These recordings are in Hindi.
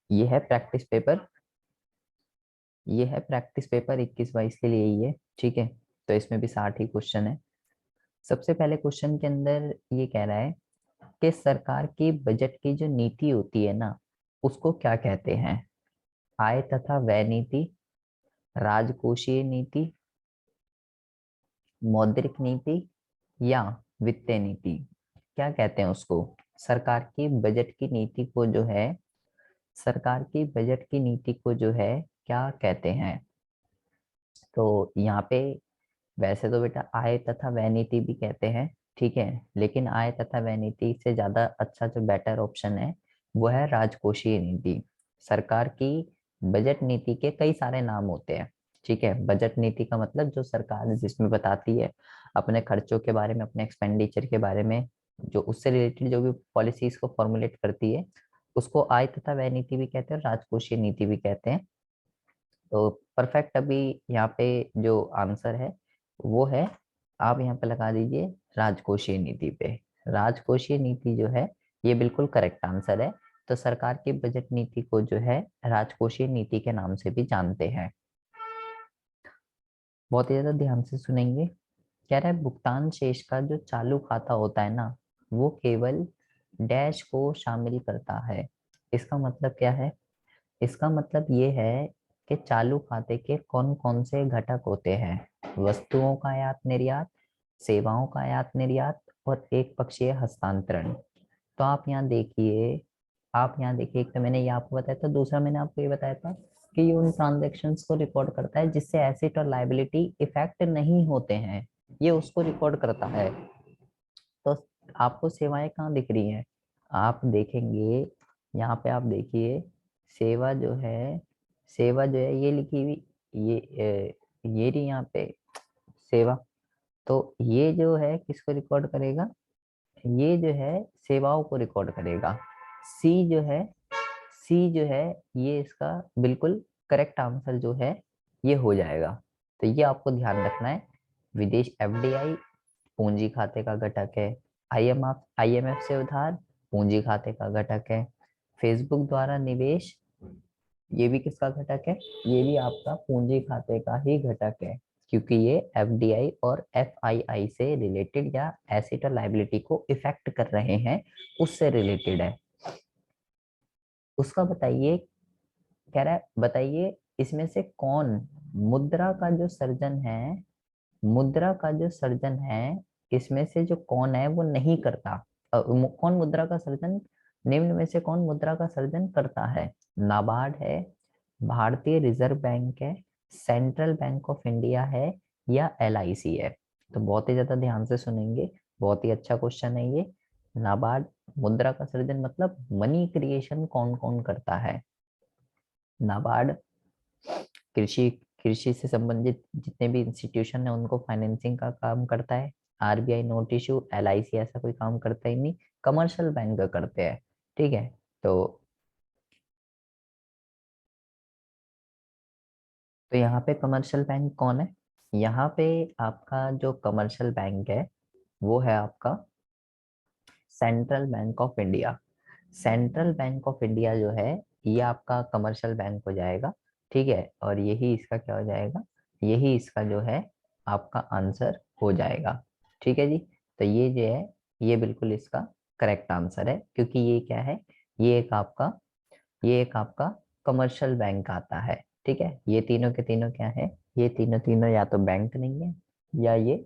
ये है प्रैक्टिस पेपर, ये है प्रैक्टिस पेपर 21-22 के लिए ही है, ठीक है। तो इसमें भी 60 ही क्वेश्चन है। सबसे पहले क्वेश्चन के अंदर ये कह रहा है कि सरकार की बजट की जो नीति होती है ना, उसको क्या कहते हैं? आय तथा व्यय नीति, राजकोषीय नीति, मौद्रिक नीति, या वित्तीय नीति। क्या कहते हैं उसको? सरकार की बजट की नीति को जो है, सरकार की बजट की नीति को जो है क्या कहते हैं? तो यहाँ पे वैसे तो बेटा आय तथा व्यय नीति भी कहते हैं, ठीक है, लेकिन आय तथा व्यय नीति से ज्यादा अच्छा जो बेटर ऑप्शन है वो है राजकोषीय नीति। सरकार की बजट नीति के कई सारे नाम होते हैं, ठीक है। बजट नीति का मतलब जो सरकार जिसमें बताती है अपने खर्चों के बारे में, अपने एक्सपेंडिचर के बारे में, जो उससे रिलेटेड जो भी पॉलिसीज को फॉर्मुलेट करती है, उसको आय तथा व्यय नीति भी कहते हैं, राजकोषीय नीति भी कहते हैं। तो परफेक्ट अभी यहाँ पे जो आंसर है वो है, आप यहाँ पे लगा दीजिए राजकोषीय नीति पे। राजकोषीय नीति जो है ये बिल्कुल करेक्ट आंसर है। तो सरकार की बजट नीति को जो है राजकोषीय नीति के नाम से भी जानते हैं। बहुत ही ज्यादा ध्यान से सुनेंगे। कह रहा है भुगतान शेष का जो चालू खाता होता है ना, वो केवल डैश को शामिल करता है। इसका मतलब क्या है? इसका मतलब ये है कि चालू खाते के कौन कौन से घटक होते हैं? वस्तुओं का आयात निर्यात, सेवाओं का आयात निर्यात, और एक पक्षीय हस्तांतरण। तो आप यहाँ देखिए, आप यहाँ देखिए, एक तो मैंने ये आपको बताया था, दूसरा मैंने आपको ये बताया था कि ये उन ट्रांजेक्शन्स को रिकॉर्ड करता है जिससे एसेट और लायबिलिटी इफेक्ट नहीं होते हैं, ये उसको रिकॉर्ड करता है। तो आपको सेवाएं कहाँ दिख रही हैं? आप देखेंगे यहाँ पे, आप देखिए सेवा जो है, सेवा जो है ये लिखी हुई, ये रही यहाँ पे सेवा। तो ये जो है किसको रिकॉर्ड करेगा? ये जो है सेवाओं को रिकॉर्ड करेगा। सी जो है, सी जो है ये इसका बिल्कुल करेक्ट आंसर जो है ये हो जाएगा। तो ये आपको ध्यान रखना है। विदेश एफडीआई पूंजी खाते का घटक है। आईएमएफ से उधार पूंजी खाते का घटक है। फेसबुक द्वारा निवेश, ये भी किसका घटक है? ये भी आपका पूंजी खाते का ही घटक है, क्योंकि ये एफडीआई और एफआईआई से रिलेटेड या एसेट और लायबिलिटी को इफेक्ट कर रहे हैं, उससे रिलेटेड है। उसका बताइए, कह रहा है बताइए इसमें से कौन मुद्रा का जो सर्जन है, मुद्रा का जो सर्जन है, इसमें से जो कौन है वो नहीं करता? कौन मुद्रा का सर्जन, निम्न में से कौन मुद्रा का सर्जन करता है? नाबार्ड है, भारतीय रिजर्व बैंक है, सेंट्रल बैंक ऑफ इंडिया है, या एलआईसी है? तो बहुत ही ज्यादा ध्यान से सुनेंगे, बहुत ही अच्छा क्वेश्चन है ये। नाबार्ड मुद्रा का सृजन मतलब मनी क्रिएशन कौन कौन करता है? नाबार्ड कृषि, कृषि से संबंधित जितने भी इंस्टीट्यूशन है उनको फाइनेंसिंग का काम करता है। आरबीआई नोट इशू, एलआईसी ऐसा कोई काम करता ही नहीं, कमर्शियल बैंक करते हैं, ठीक है। तो यहाँ पे कमर्शियल बैंक कौन है? यहाँ पे आपका जो कमर्शियल बैंक है वो है आपका central bank of India. Central bank of India जो है ये आपका कमर्शियल बैंक हो जाएगा, ठीक है। और यही इसका क्या हो जाएगा? यही इसका जो है आपका आंसर हो जाएगा, ठीक है जी। तो ये जो है ये बिल्कुल इसका करेक्ट आंसर है, क्योंकि ये क्या है, ये एक आपका, ये एक आपका कमर्शियल बैंक आता है, ठीक है। ये तीनों के तीनों क्या है? ये तीनों तीनों या तो बैंक नहीं है, या ये,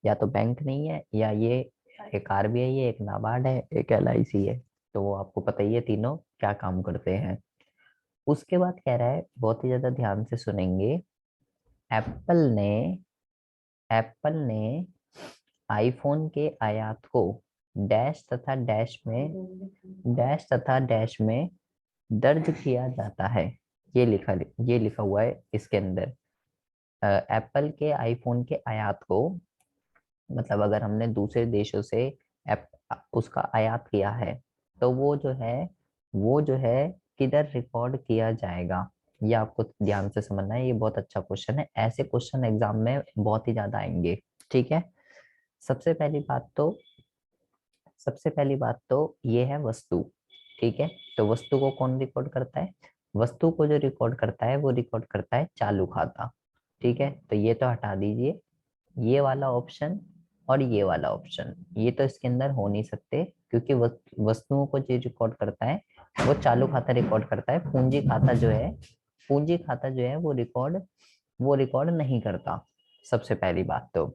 या तो बैंक नहीं है, या ये एक आरबीआई है, एक नाबार्ड है, एक एलआईसी है। तो वो आपको पता ही है तीनों क्या काम करते हैं। उसके बाद कह रहा है, बहुत ही ज्यादा ध्यान से सुनेंगे। एप्पल ने, एप्पल ने आईफोन के आयात को डैश तथा डैश में, डैश तथा डैश में दर्ज किया जाता है। ये लिखा, ये लिखा हुआ है इसके अंदर। एप्पल के आईफोन के आयात को, मतलब अगर हमने दूसरे देशों से एप उसका आयात किया है, तो वो जो है, वो जो है किधर रिकॉर्ड किया जाएगा? ये आपको ध्यान से समझना है, ये बहुत अच्छा क्वेश्चन है, ऐसे क्वेश्चन एग्जाम में बहुत ही ज्यादा आएंगे, ठीक है। सबसे पहली बात तो, सबसे पहली बात तो ये है वस्तु, ठीक है, तो वस्तु को कौन रिकॉर्ड करता है? वस्तु को जो रिकॉर्ड करता है वो रिकॉर्ड करता है चालू खाता। ठीक है, तो ये तो हटा दीजिए, ये वाला ऑप्शन और ये वाला ऑप्शन, ये तो इसके अंदर हो नहीं सकते, क्योंकि वस्तुओं को जो रिकॉर्ड करता है वो चालू खाता रिकॉर्ड करता है। पूंजी खाता जो है, पूंजी खाता जो है वो रिकॉर्ड नहीं करता, सबसे पहली बात तो।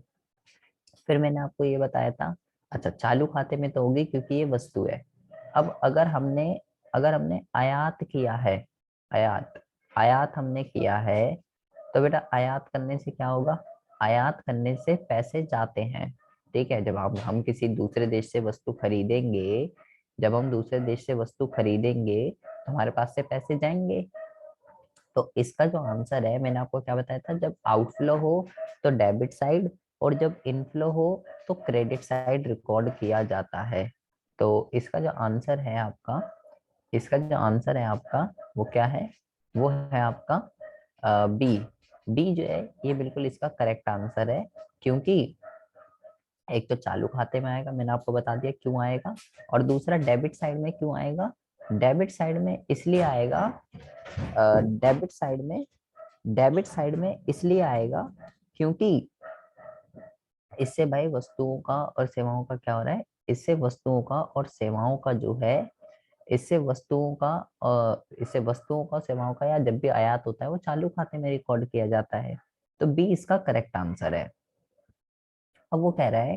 फिर मैंने आपको ये बताया था, अच्छा चालू खाते में तो होगी क्योंकि ये वस्तु है। अब अगर हमने आयात किया है, आयात आयात हमने किया है, तो बेटा आयात करने से क्या होगा? आयात करने से पैसे जाते हैं। ठीक है, जब हम किसी दूसरे देश से वस्तु खरीदेंगे, जब हम दूसरे देश से वस्तु खरीदेंगे तो हमारे पास से पैसे जाएंगे। तो इसका जो आंसर है, मैंने आपको क्या बताया था, जब आउटफ्लो हो तो डेबिट साइड, और जब इनफ्लो हो तो क्रेडिट साइड रिकॉर्ड किया जाता है। तो इसका जो आंसर है आपका, इसका जो आंसर है आपका वो क्या है? वो है आपका बी। बी जो है ये बिल्कुल इसका करेक्ट आंसर है, क्योंकि एक तो चालू खाते में आएगा, मैंने आपको बता दिया क्यों आएगा, और दूसरा डेबिट साइड में क्यों आएगा? डेबिट साइड में इसलिए आएगा, डेबिट साइड में डेबिट साइड में इसलिए आएगा क्योंकि इससे भाई वस्तुओं का और सेवाओं का क्या हो रहा है? इससे वस्तुओं का और सेवाओं का जो है, इससे वस्तुओं का सेवाओं का, या जब भी आयात होता है वो चालू खाते में रिकॉर्ड किया जाता है। तो बी इसका करेक्ट आंसर है। अब वो कह रहा है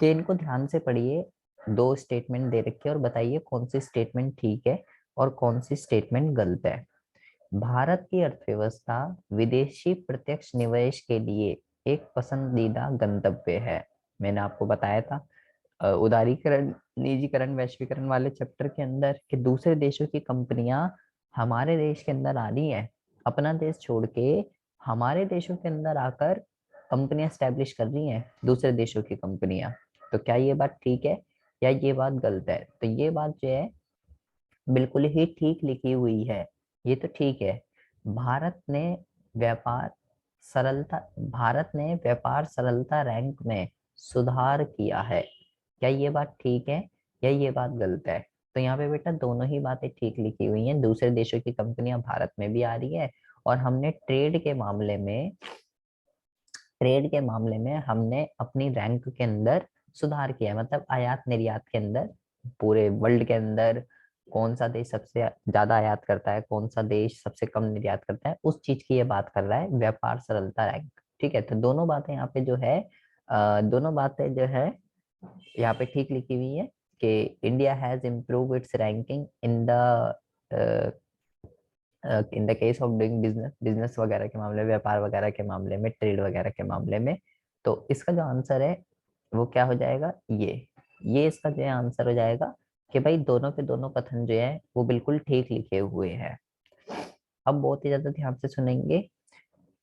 कि इनको ध्यान से पढ़िए, दो स्टेटमेंट दे रखी है और बताइए कौन सी स्टेटमेंट ठीक है और कौन सी स्टेटमेंट गलत है। भारत की अर्थव्यवस्था विदेशी प्रत्यक्ष निवेश के लिए एक पसंदीदा गंतव्य है। मैंने आपको बताया था उदारीकरण, निजीकरण, वैश्वीकरण वाले चैप्टर के अंदर, कि दूसरे देशों की कंपनियां हमारे देश के अंदर आ रही हैं, अपना देश छोड़ के हमारे देशों के अंदर आकर कंपनियां स्टैब्लिश कर रही हैं, दूसरे देशों की कंपनियां। तो क्या ये बात ठीक है या ये बात गलत है? तो ये बात जो है बिल्कुल ही ठीक लिखी हुई है, ये तो ठीक है। भारत ने व्यापार भारत ने व्यापार सरलता रैंक में सुधार किया है। क्या ये बात ठीक है या ये बात गलत है? तो यहाँ पे बेटा दोनों ही बातें ठीक लिखी हुई हैं, दूसरे देशों की कंपनियां भारत में भी आ रही है, और हमने ट्रेड के मामले में हमने अपनी रैंक के अंदर सुधार किया है, मतलब आयात निर्यात के अंदर, पूरे वर्ल्ड के अंदर कौन सा देश सबसे ज्यादा आयात करता है, कौन सा देश सबसे कम निर्यात करता है, उस चीज की ये बात कर रहा है, व्यापार सरलता रैंक। ठीक है, तो दोनों बातें यहाँ पे जो है, दोनों बातें जो है यहाँ पे ठीक लिखी हुई है, कि India has improve it's ranking in the case of doing business, business वगैरह के मामले में, व्यापार वगैरह के मामले में, ट्रेड वगैरह के मामले में। तो इसका जो आंसर है वो क्या हो जाएगा? ये इसका जो है आंसर हो जाएगा, कि भाई दोनों के दोनों कथन जो है वो बिल्कुल ठीक लिखे हुए हैं। अब बहुत ही ज्यादा ध्यान से सुनेंगे।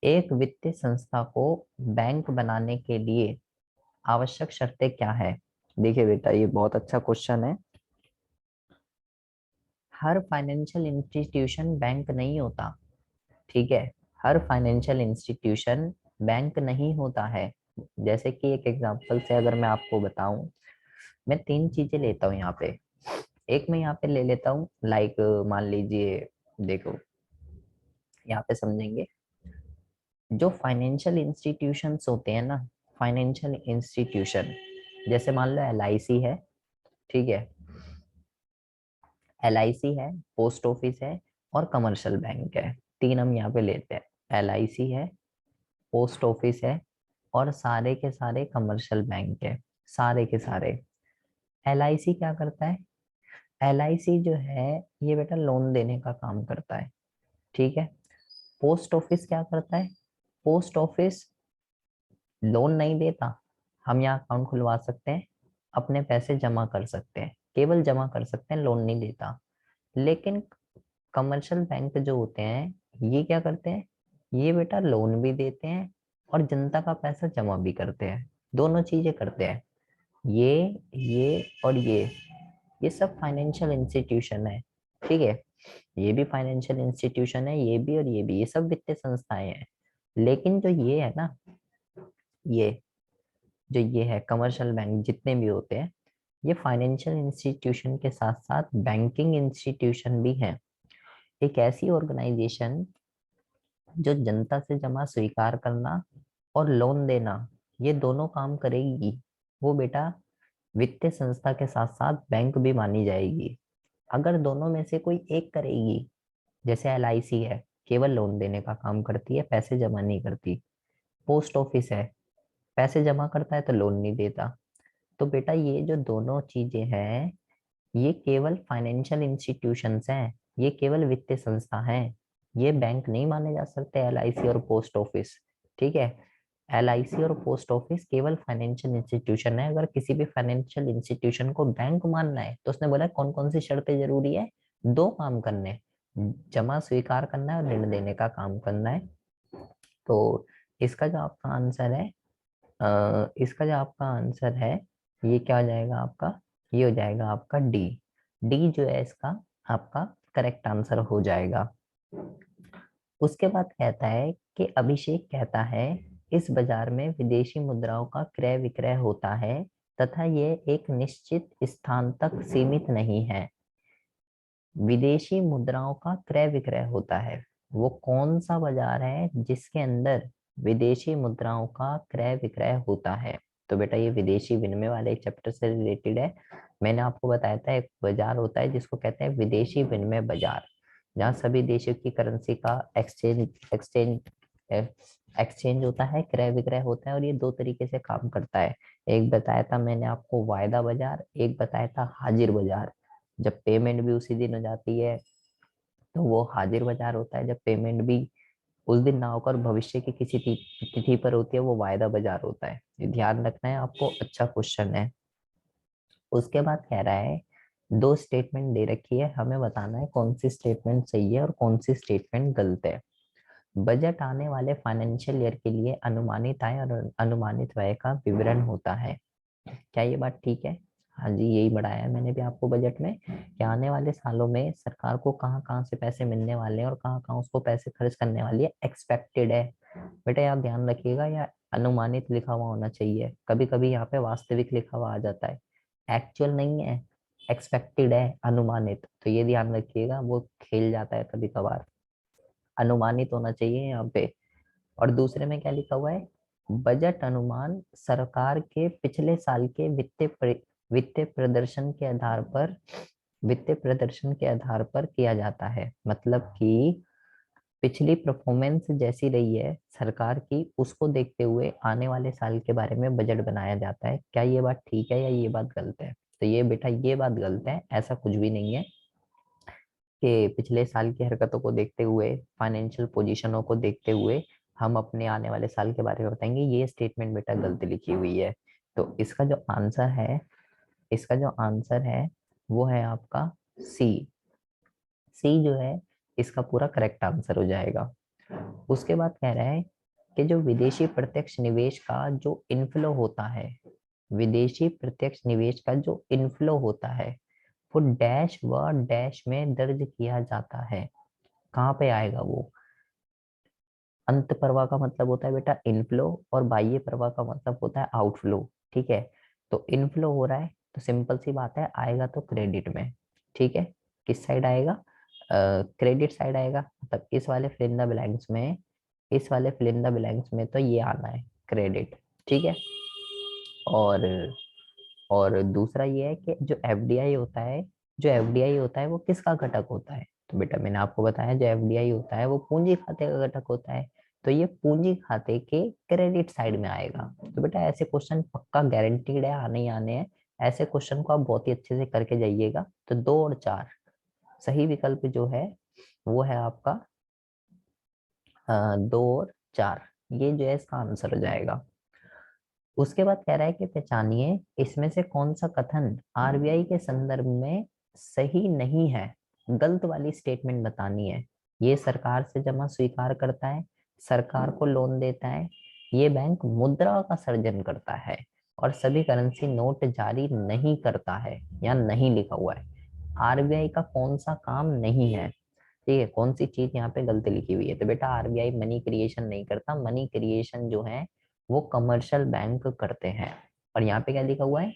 एक वित्तीय संस्था को बैंक बनाने के लिए आवश्यक शर्तें क्या है? देखिए बेटा, ये बहुत अच्छा क्वेश्चन है। हर फाइनेंशियल इंस्टीट्यूशन बैंक नहीं होता। ठीक है, हर फाइनेंशियल इंस्टीट्यूशन बैंक नहीं होता है। जैसे कि एक एग्जांपल से अगर मैं आपको बताऊं, मैं तीन चीजें लेता हूँ यहाँ पे। एक मैं यहाँ पे ले लेता हूँ, लाइक मान लीजिए, देखो यहाँ पे समझेंगे, जो फाइनेंशियल इंस्टीट्यूशंस होते हैं ना, फाइनेंशियल इंस्टीट्यूशन, जैसे मान लो LIC है। ठीक है, LIC है, पोस्ट ऑफिस है और कमर्शियल बैंक है। तीन हम यहाँ पे लेते हैं, LIC है, पोस्ट ऑफिस है और सारे के सारे कमर्शियल बैंक है, सारे के सारे। LIC क्या करता है? LIC जो है ये बेटा लोन देने का काम करता है। ठीक है, पोस्ट ऑफिस क्या करता है? पोस्ट ऑफिस लोन नहीं देता, हम यहाँ अकाउंट खुलवा सकते हैं, अपने पैसे जमा कर सकते हैं, केवल जमा कर सकते हैं, लोन नहीं देता। लेकिन कमर्शियल बैंक जो होते हैं ये क्या करते हैं? ये बेटा लोन भी देते हैं और जनता का पैसा जमा भी करते हैं, दोनों चीजें करते हैं। ये और ये सब फाइनेंशियल इंस्टीट्यूशन है। ठीक है, ये भी फाइनेंशियल इंस्टीट्यूशन है, ये भी और ये भी, ये सब वित्तीय संस्थाएं हैं। लेकिन जो ये है ना, ये जो ये है कमर्शियल बैंक जितने भी होते हैं, ये फाइनेंशियल इंस्टीट्यूशन के साथ साथ बैंकिंग इंस्टीट्यूशन भी है। एक ऐसी ऑर्गेनाइजेशन जो जनता से जमा स्वीकार करना और लोन देना, ये दोनों काम करेगी, वो बेटा वित्तीय संस्था के साथ साथ बैंक भी मानी जाएगी। अगर दोनों में से कोई एक करेगी, जैसे LIC है, केवल लोन देने का काम करती है, पैसे जमा नहीं करती। पोस्ट ऑफिस है, पैसे जमा करता है तो लोन नहीं देता। तो बेटा ये जो दोनों चीजें हैं, ये केवल फाइनेंशियल इंस्टीट्यूशंस हैं, ये केवल वित्तीय संस्था हैं। ये बैंक नहीं माने जा सकते, LIC और पोस्ट ऑफिस। ठीक है, LIC और पोस्ट ऑफिस केवल फाइनेंशियल इंस्टीट्यूशन है। अगर किसी भी फाइनेंशियल इंस्टीट्यूशन को बैंक मानना है तो उसने बोला कौन कौन सी शर्तें जरूरी है, दो काम करने, जमा स्वीकार करना है और ऋण देने का काम करना है। तो इसका जो आपका आंसर है, इसका जो आपका आंसर है, ये क्या हो जाएगा आपका, ये हो जाएगा आपका डी। डी जो है इसका आपका करेक्ट आंसर हो जाएगा। उसके बाद कहता है कि अभिषेक कहता है इस बाजार में विदेशी मुद्राओं का क्रय विक्रय होता है तथा ये एक निश्चित स्थान तक सीमित नहीं है। विदेशी मुद्राओं का क्रय विक्रय होता है, वो कौन सा बाजार है जिसके अंदर विदेशी मुद्राओं का क्रय विक्रय होता है? तो बेटा ये विदेशी विनिमय वाले चैप्टर से रिलेटेड है। मैंने आपको बताया था एक बाजार होता है जिसको कहते हैं विदेशी विनिमय बाजार, जहाँ सभी देशों की करेंसी का एक्सचेंज एक्सचेंज एक्सचेंज होता है, क्रय विक्रय होता है, और ये दो तरीके से काम करता है। एक बताया था मैंने आपको वायदा बाजार, एक बताया था हाजिर बाजार। जब पेमेंट भी उसी दिन हो जाती है तो वो हाजिर बाजार होता है, जब पेमेंट भी उस दिन ना होकर भविष्य की किसी तिथि पर होती है वो वायदा बाजार होता है। ये ध्यान रखना है आपको, अच्छा क्वेश्चन है। उसके बाद कह रहा है दो स्टेटमेंट दे रखी है, हमें बताना है कौन सी स्टेटमेंट सही है और कौन सी स्टेटमेंट गलत है। बजट आने वाले फाइनेंशियल ईयर के लिए अनुमानित आय और अनुमानित व्यय का विवरण होता है। क्या ये बात ठीक है? हाँ जी, यही बढ़ाया है मैंने भी आपको बजट में कि आने वाले सालों में सरकार को कहाँ कहाँ से पैसे मिलने वाले हैं और कहाँ कहाँ उसको पैसे खर्च करने वाली है, एक्सपेक्टेड है। बेटा आप ध्यान रखिएगा, या अनुमानित लिखा हुआ होना चाहिए, कभी कभी यहाँ पे वास्तविक लिखा हुआ आ जाता है, एक्चुअल नहीं है, एक्सपेक्टेड है, अनुमानित। तो ये ध्यान रखिएगा, वो खेल जाता है कभी कभार, अनुमानित होना चाहिए यहाँ पे। और दूसरे में क्या लिखा हुआ है, बजट अनुमान सरकार के पिछले साल के वित्तीय प्रदर्शन के आधार पर, वित्तीय प्रदर्शन के आधार पर किया जाता है। मतलब कि पिछली परफॉर्मेंस जैसी रही है सरकार की, उसको देखते हुए आने वाले साल के बारे में बजट बनाया जाता है। क्या ये बात ठीक है या ये बात गलत है? तो ये बेटा ये बात गलत है, ऐसा कुछ भी नहीं है कि पिछले साल की हरकतों को देखते हुए, फाइनेंशियल पोजीशनों को देखते हुए हम अपने आने वाले साल के बारे में बताएंगे, ये स्टेटमेंट बेटा गलत लिखी हुई है। तो इसका जो आंसर है, इसका जो आंसर है वो है आपका सी। सी जो है इसका पूरा करेक्ट आंसर हो जाएगा। उसके बाद कह रहा है कि जो विदेशी प्रत्यक्ष निवेश का जो इनफ्लो होता है, विदेशी प्रत्यक्ष निवेश का जो इनफ्लो होता है वो डैश व डैश में दर्ज किया जाता है। कहाँ पे आएगा वो? अंत प्रवाह का मतलब होता है बेटा इनफ्लो, और बाह्य प्रवाह का मतलब होता है आउटफ्लो। ठीक है, तो इनफ्लो हो रहा है तो सिंपल सी बात है, आएगा तो क्रेडिट में। ठीक है, किस साइड आएगा? क्रेडिट साइड आएगा, मतलब इस वाले फिल इन द ब्लैंक्स में, इस वाले फिल इन द ब्लैंक्स में तो ये आना है क्रेडिट। ठीक है, और दूसरा ये है कि जो एफडीआई होता है, जो एफडीआई होता है वो किसका घटक होता है? तो बेटा मैंने आपको बताया जो एफडीआई होता है वो पूंजी खाते का घटक होता है, तो ये पूंजी खाते के क्रेडिट साइड में आएगा। तो बेटा ऐसे क्वेश्चन पक्का गारंटीड है, आने ही आने हैं। ऐसे क्वेश्चन को आप बहुत ही अच्छे से करके जाइएगा। तो 2 और 4 सही विकल्प जो है वो है आपका 2 और 4, ये जो है इसका आंसर हो जाएगा। उसके बाद कह रहा है कि पहचानिए इसमें से कौन सा कथन आरबीआई के संदर्भ में सही नहीं है, गलत वाली स्टेटमेंट बतानी है। ये सरकार से जमा स्वीकार करता है, सरकार को लोन देता है, ये बैंक मुद्रा का सर्जन करता है, और सभी करेंसी नोट जारी नहीं करता है, या नहीं लिखा हुआ है। आरबीआई का कौन सा काम नहीं है? ठीक है, कौन सी चीज यहाँ पे गलत लिखी हुई है? तो बेटा आरबीआई मनी क्रिएशन नहीं करता, मनी क्रिएशन जो है वो कमर्शियल बैंक करते हैं। और यहाँ पे क्या लिखा हुआ है?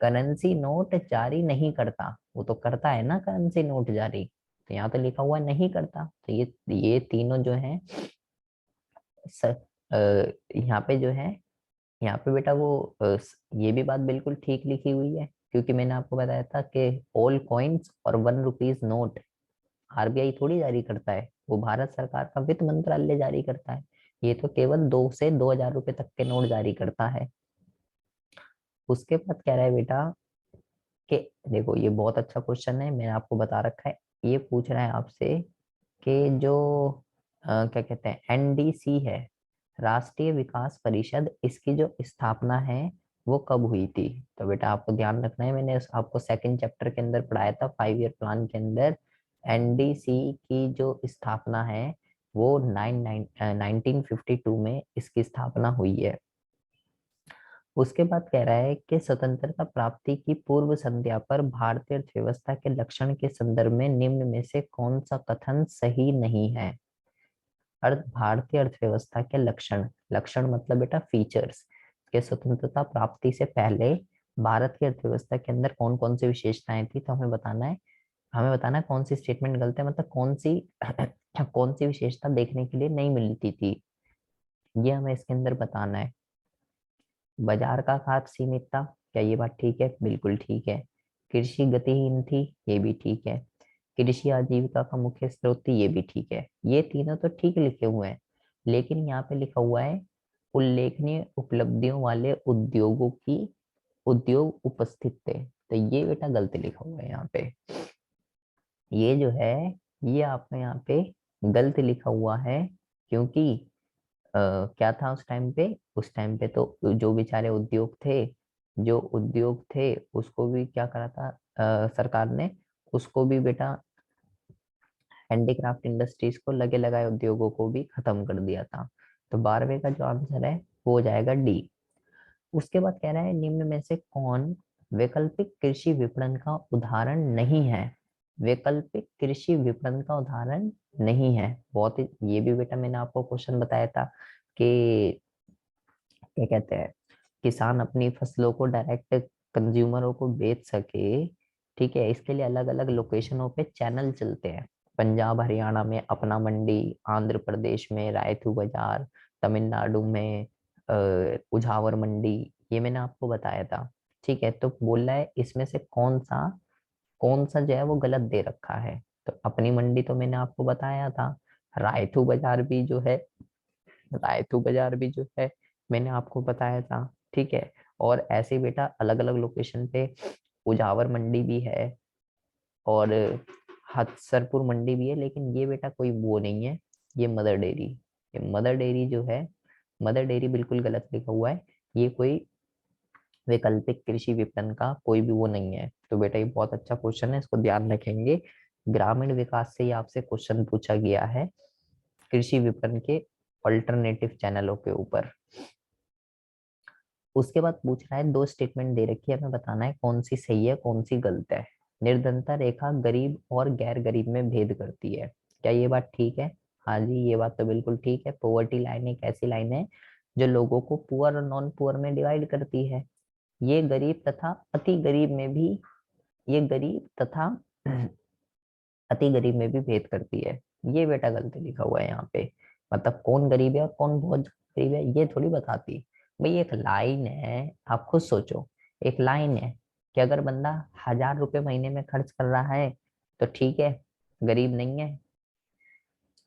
करेंसी नोट जारी नहीं करता, वो तो करता है ना करेंसी नोट जारी, तो यहाँ तो लिखा हुआ नहीं करता। तो ये तीनों जो है यहाँ पे जो है, यहाँ पे बेटा वो ये भी बात बिल्कुल ठीक लिखी हुई है, क्योंकि मैंने आपको बताया था कि ऑल कॉइन्स और 1 रुपीज नोट आरबीआई थोड़ी जारी करता है, वो भारत सरकार का वित्त मंत्रालय जारी करता है। ये तो केवल 2 से 2,000 रुपए तक के नोट जारी करता है। उसके बाद कह रहा है बेटा कि देखो ये बहुत अच्छा क्वेश्चन है, मैंने आपको बता रखा है। ये पूछ रहा है आपसे कि जो क्या कहते हैं एनडीसी है, राष्ट्रीय विकास परिषद, इसकी जो स्थापना है वो कब हुई थी। तो बेटा आपको ध्यान रखना है, मैंने आपको सेकंड चैप्टर के अंदर पढ़ाया था 5 ईयर प्लान के अंदर, एनडीसी की जो स्थापना है वो 1952 में इसकी स्थापना हुई है। उसके बाद कह रहा है कि स्वतंत्रता प्राप्ति की पूर्व संध्या पर भारतीय अर्थव्यवस्था के लक्षण के संदर्भ में निम्न में से कौन सा कथन सही नहीं है। भारतीय अर्थव्यवस्था के लक्षण, लक्षण मतलब बेटा फीचर्स, के स्वतंत्रता प्राप्ति से पहले भारत की अर्थव्यवस्था के अंदर कौन कौन सी विशेषताएं थी, तो हमें बताना है। हमें बताना है कौन सी स्टेटमेंट गलत है, मतलब कौन सी कौन सी विशेषता देखने के लिए नहीं मिलती थी, ये हमें इसके अंदर बताना है। बाजार का खात सीमित था, क्या ये बात ठीक है, बिल्कुल ठीक है। कृषि गतिहीन थी, ये भी ठीक है। कृषि आजीविका का मुख्य स्रोत थी, ये भी ठीक है। ये तीनों तो ठीक लिखे हुए हैं, लेकिन यहाँ पे लिखा हुआ है उल्लेखनीय उपलब्धियों वाले उद्योगों की उद्योग उपस्थित थे, तो ये बेटा गलत लिखा हुआ है यहाँ पे। ये जो है ये आपका यहाँ पे गलत लिखा हुआ है, क्योंकि क्या था उस टाइम पे, उस टाइम पे तो जो बेचारे उद्योग थे, जो उद्योग थे उसको भी क्या करा था सरकार ने, उसको भी बेटा हैंडीक्राफ्ट इंडस्ट्रीज को लगे लगाए उद्योगों को भी खत्म कर दिया था। तो 12वें का जो आंसर है वो हो जाएगा डी। उसके बाद कह रहा है निम्न में से कौन वैकल्पिक कृषि विपणन का उदाहरण नहीं है। वैकल्पिक कृषि विपणन का उदाहरण नहीं है, बहुत ही, ये भी बेटा मैंने आपको क्वेश्चन बताया था कि क्या कहते हैं किसान अपनी फसलों को डायरेक्ट कंज्यूमरों को बेच सके, ठीक है, इसके लिए अलग अलग लोकेशनों पे चैनल चलते हैं। पंजाब हरियाणा में अपना मंडी, आंध्र प्रदेश में रायतू बाजार, तमिलनाडु में उझावर मंडी, ये मैंने आपको बताया था। ठीक है, तो बोल रहा है इसमें से कौन सा जो है वो गलत दे रखा है। तो अपनी मंडी तो मैंने आपको बताया था, रायतू बाजार भी जो है, रायतू बाजार भी जो है मैंने आपको बताया था। ठीक है, और ऐसे बेटा अलग अलग लोकेशन पे उजावर मंडी भी है और हथसरपुर मंडी भी है, लेकिन ये बेटा कोई वो नहीं है, ये मदर डेयरी, ये मदर डेयरी जो है, मदर डेयरी बिल्कुल गलत लिखा हुआ है। ये कोई वैकल्पिक कृषि विपणन का कोई भी वो नहीं है। तो बेटा ये बहुत अच्छा क्वेश्चन है, इसको ध्यान रखेंगे। ग्रामीण विकास से ही आपसे क्वेश्चन पूछा गया है कृषि विपणन के अल्टरनेटिव चैनलों के ऊपर। उसके बाद पूछ रहा है दो स्टेटमेंट दे रखी है, हमें बताना है कौन सी सही है कौन सी गलत है। निर्धनता रेखा गरीब और गैर गरीब में भेद करती है, क्या ये बात ठीक है। हाँ जी, ये बात तो बिल्कुल ठीक है। पोवर्टी लाइन एक ऐसी लाइन है जो लोगों को पुअर और नॉन पुअर में डिवाइड करती है। ये गरीब तथा अति गरीब में भी, ये गरीब तथा अति गरीब में भी भेद करती है। ये बेटा गलत लिखा हुआ है यहाँ पे, मतलब कौन गरीब है और कौन बहुत गरीब है ये थोड़ी बताती। भाई एक लाइन है, आप खुद सोचो, एक लाइन है कि अगर बंदा 1,000 रुपये महीने में खर्च कर रहा है तो ठीक है, गरीब नहीं है।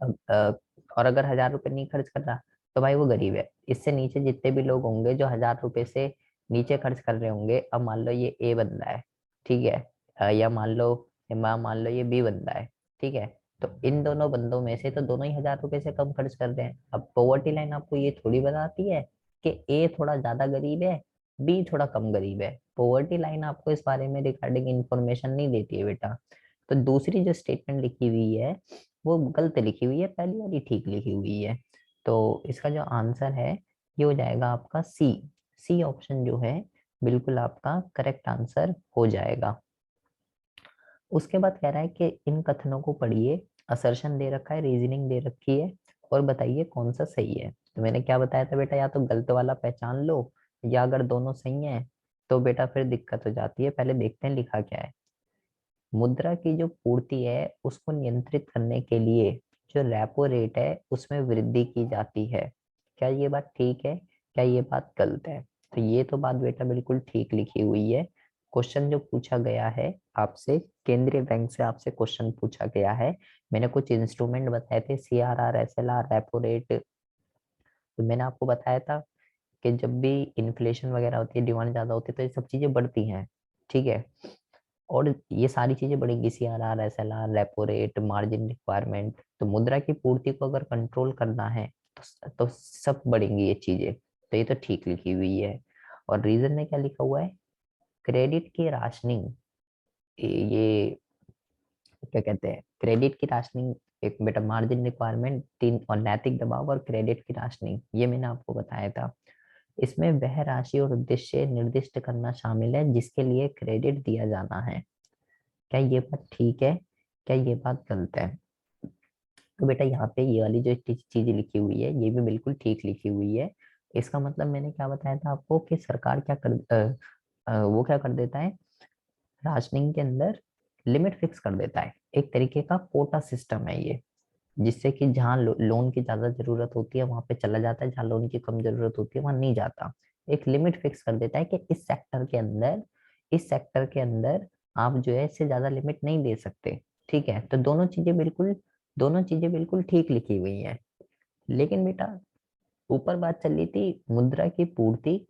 और अगर 1,000 रुपये नहीं खर्च कर रहा तो भाई वो गरीब है। इससे नीचे जितने भी लोग होंगे जो 1,000 रुपये से नीचे खर्च कर रहे होंगे, अब मान लो ये ए बंदा है, ठीक है, या मान लो ये बी बंदा है, ठीक है, तो इन दोनों बंदों में से तो दोनों ही 1,000 रुपये से कम खर्च कर रहे हैं। अब पॉवर्टी लाइन आपको ये थोड़ी बताती है कि ए थोड़ा ज्यादा गरीब है, बी थोड़ा कम गरीब है। पॉवर्टी लाइन आपको इस बारे में रिगार्डिंग इंफॉर्मेशन नहीं देती है बेटा। तो दूसरी जो स्टेटमेंट लिखी हुई है वो गलत लिखी हुई है, पहली वाली ठीक लिखी हुई है। तो इसका जो आंसर है ये हो जाएगा आपका सी। सी ऑप्शन जो है बिल्कुल आपका करेक्ट आंसर हो जाएगा। उसके बाद कह रहा है कि इन कथनों को पढ़िए, असर्शन दे रखा है, रीजनिंग दे रखी है, और बताइए कौन सा सही है। तो मैंने क्या बताया था बेटा, या तो गलत वाला पहचान लो, या अगर दोनों सही हैं तो बेटा फिर दिक्कत हो जाती है। पहले देखते हैं लिखा क्या है। मुद्रा की जो पूर्ति है उसको नियंत्रित करने के लिए जो रेपो रेट है उसमें वृद्धि की जाती है। क्या ये बात ठीक है, क्या ये बात गलत है? तो ये तो बात बेटा बिल्कुल ठीक लिखी हुई है। क्वेश्चन जो पूछा गया है आपसे, केंद्रीय बैंक से आपसे क्वेश्चन पूछा गया है। मैंने कुछ इंस्ट्रूमेंट बताए थे, CRR, SLR, रेपो रेट। तो मैंने आपको बताया था कि जब भी इन्फ्लेशन वगैरह होती है, डिमांड ज्यादा होती है, तो ये सब चीजें बढ़ती हैं। ठीक है, और ये सारी चीजें बढ़ेंगी, CRR, SLR, repo rate, margin requirement. तो मुद्रा की पूर्ति को अगर कंट्रोल करना है तो सब बढ़ेंगी ये चीजें। तो ये तो ठीक लिखी हुई है। और रीजन में क्या लिखा हुआ है? क्रेडिट की राशनिंग, ये क्या कहते हैं, क्रेडिट की राशनिंग, एक बेटा मार्जिन रिक्वायरमेंट, तीन, और नैतिक दबाव और क्रेडिट की राशनिंग, ये मैंने आपको बताया था। इसमें वह राशि और उद्देश्य निर्दिष्ट करना शामिल है जिसके लिए क्रेडिट दिया जाना है। क्या ये बात ठीक है, क्या ये बात गलत है? तो बेटा यहाँ पे ये वाली जो चीज लिखी हुई है ये भी बिल्कुल ठीक लिखी हुई है। इसका मतलब मैंने क्या बताया था आपको कि सरकार क्या कर वो क्या कर देता है, राशनिंग के अंदर लिमिट फिक्स कर देता है। एक तरीके का कोटा सिस्टम है ये, जिससे कि जहाँ लोन की ज्यादा जरूरत होती है वहां पे चला जाता है, जहाँ लोन की कम जरूरत होती है वहां नहीं जाता। एक लिमिट फिक्स कर देता है कि इस सेक्टर के अंदर आप जो है इससे ज्यादा लिमिट नहीं दे सकते। ठीक है, तो दोनों चीजें बिल्कुल ठीक लिखी हुई हैं। लेकिन बेटा ऊपर बात चल रही थी मुद्रा की पूर्ति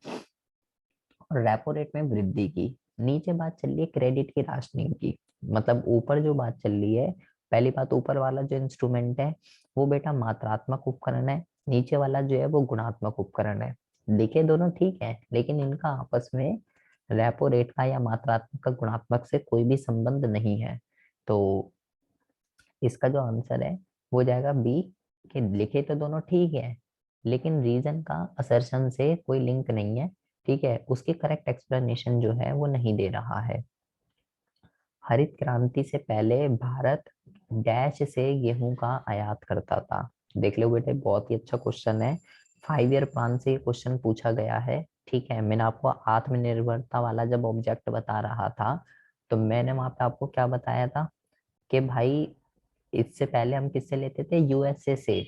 और रेपो रेट में वृद्धि की, नीचे बात चल रही है क्रेडिट की राशनिंग की। मतलब ऊपर जो बात चल रही है, पहली बात, ऊपर वाला जो इंस्ट्रूमेंट है वो बेटा मात्रात्मक उपकरण है, नीचे वाला जो है वो गुणात्मक उपकरण है। दिखे दोनों ठीक है, लेकिन इनका आपस में रेपो रेट का या मात्रात्मक का गुणात्मक से कोई भी संबंध नहीं है। तो इसका जो आंसर है वो हो जाएगा बी, कि लिखे तो दोनों ठीक है लेकिन रीजन का असर्शन से कोई लिंक नहीं है। ठीक है, उसकी करेक्ट एक्सप्लेनेशन जो है वो नहीं दे रहा है। हरित क्रांति से पहले भारत डैश से गेहूं का आयात करता था। देख लो बेटे, बहुत ही अच्छा क्वेश्चन है। 5 ईयर प्लान से ये क्वेश्चन पूछा गया है। ठीक है, मैंने आपको आत्मनिर्भरता वाला जब ऑब्जेक्ट बता रहा था तो मैंने वहां पे आपको क्या बताया था कि भाई इससे पहले हम किससे लेते थे, USA से।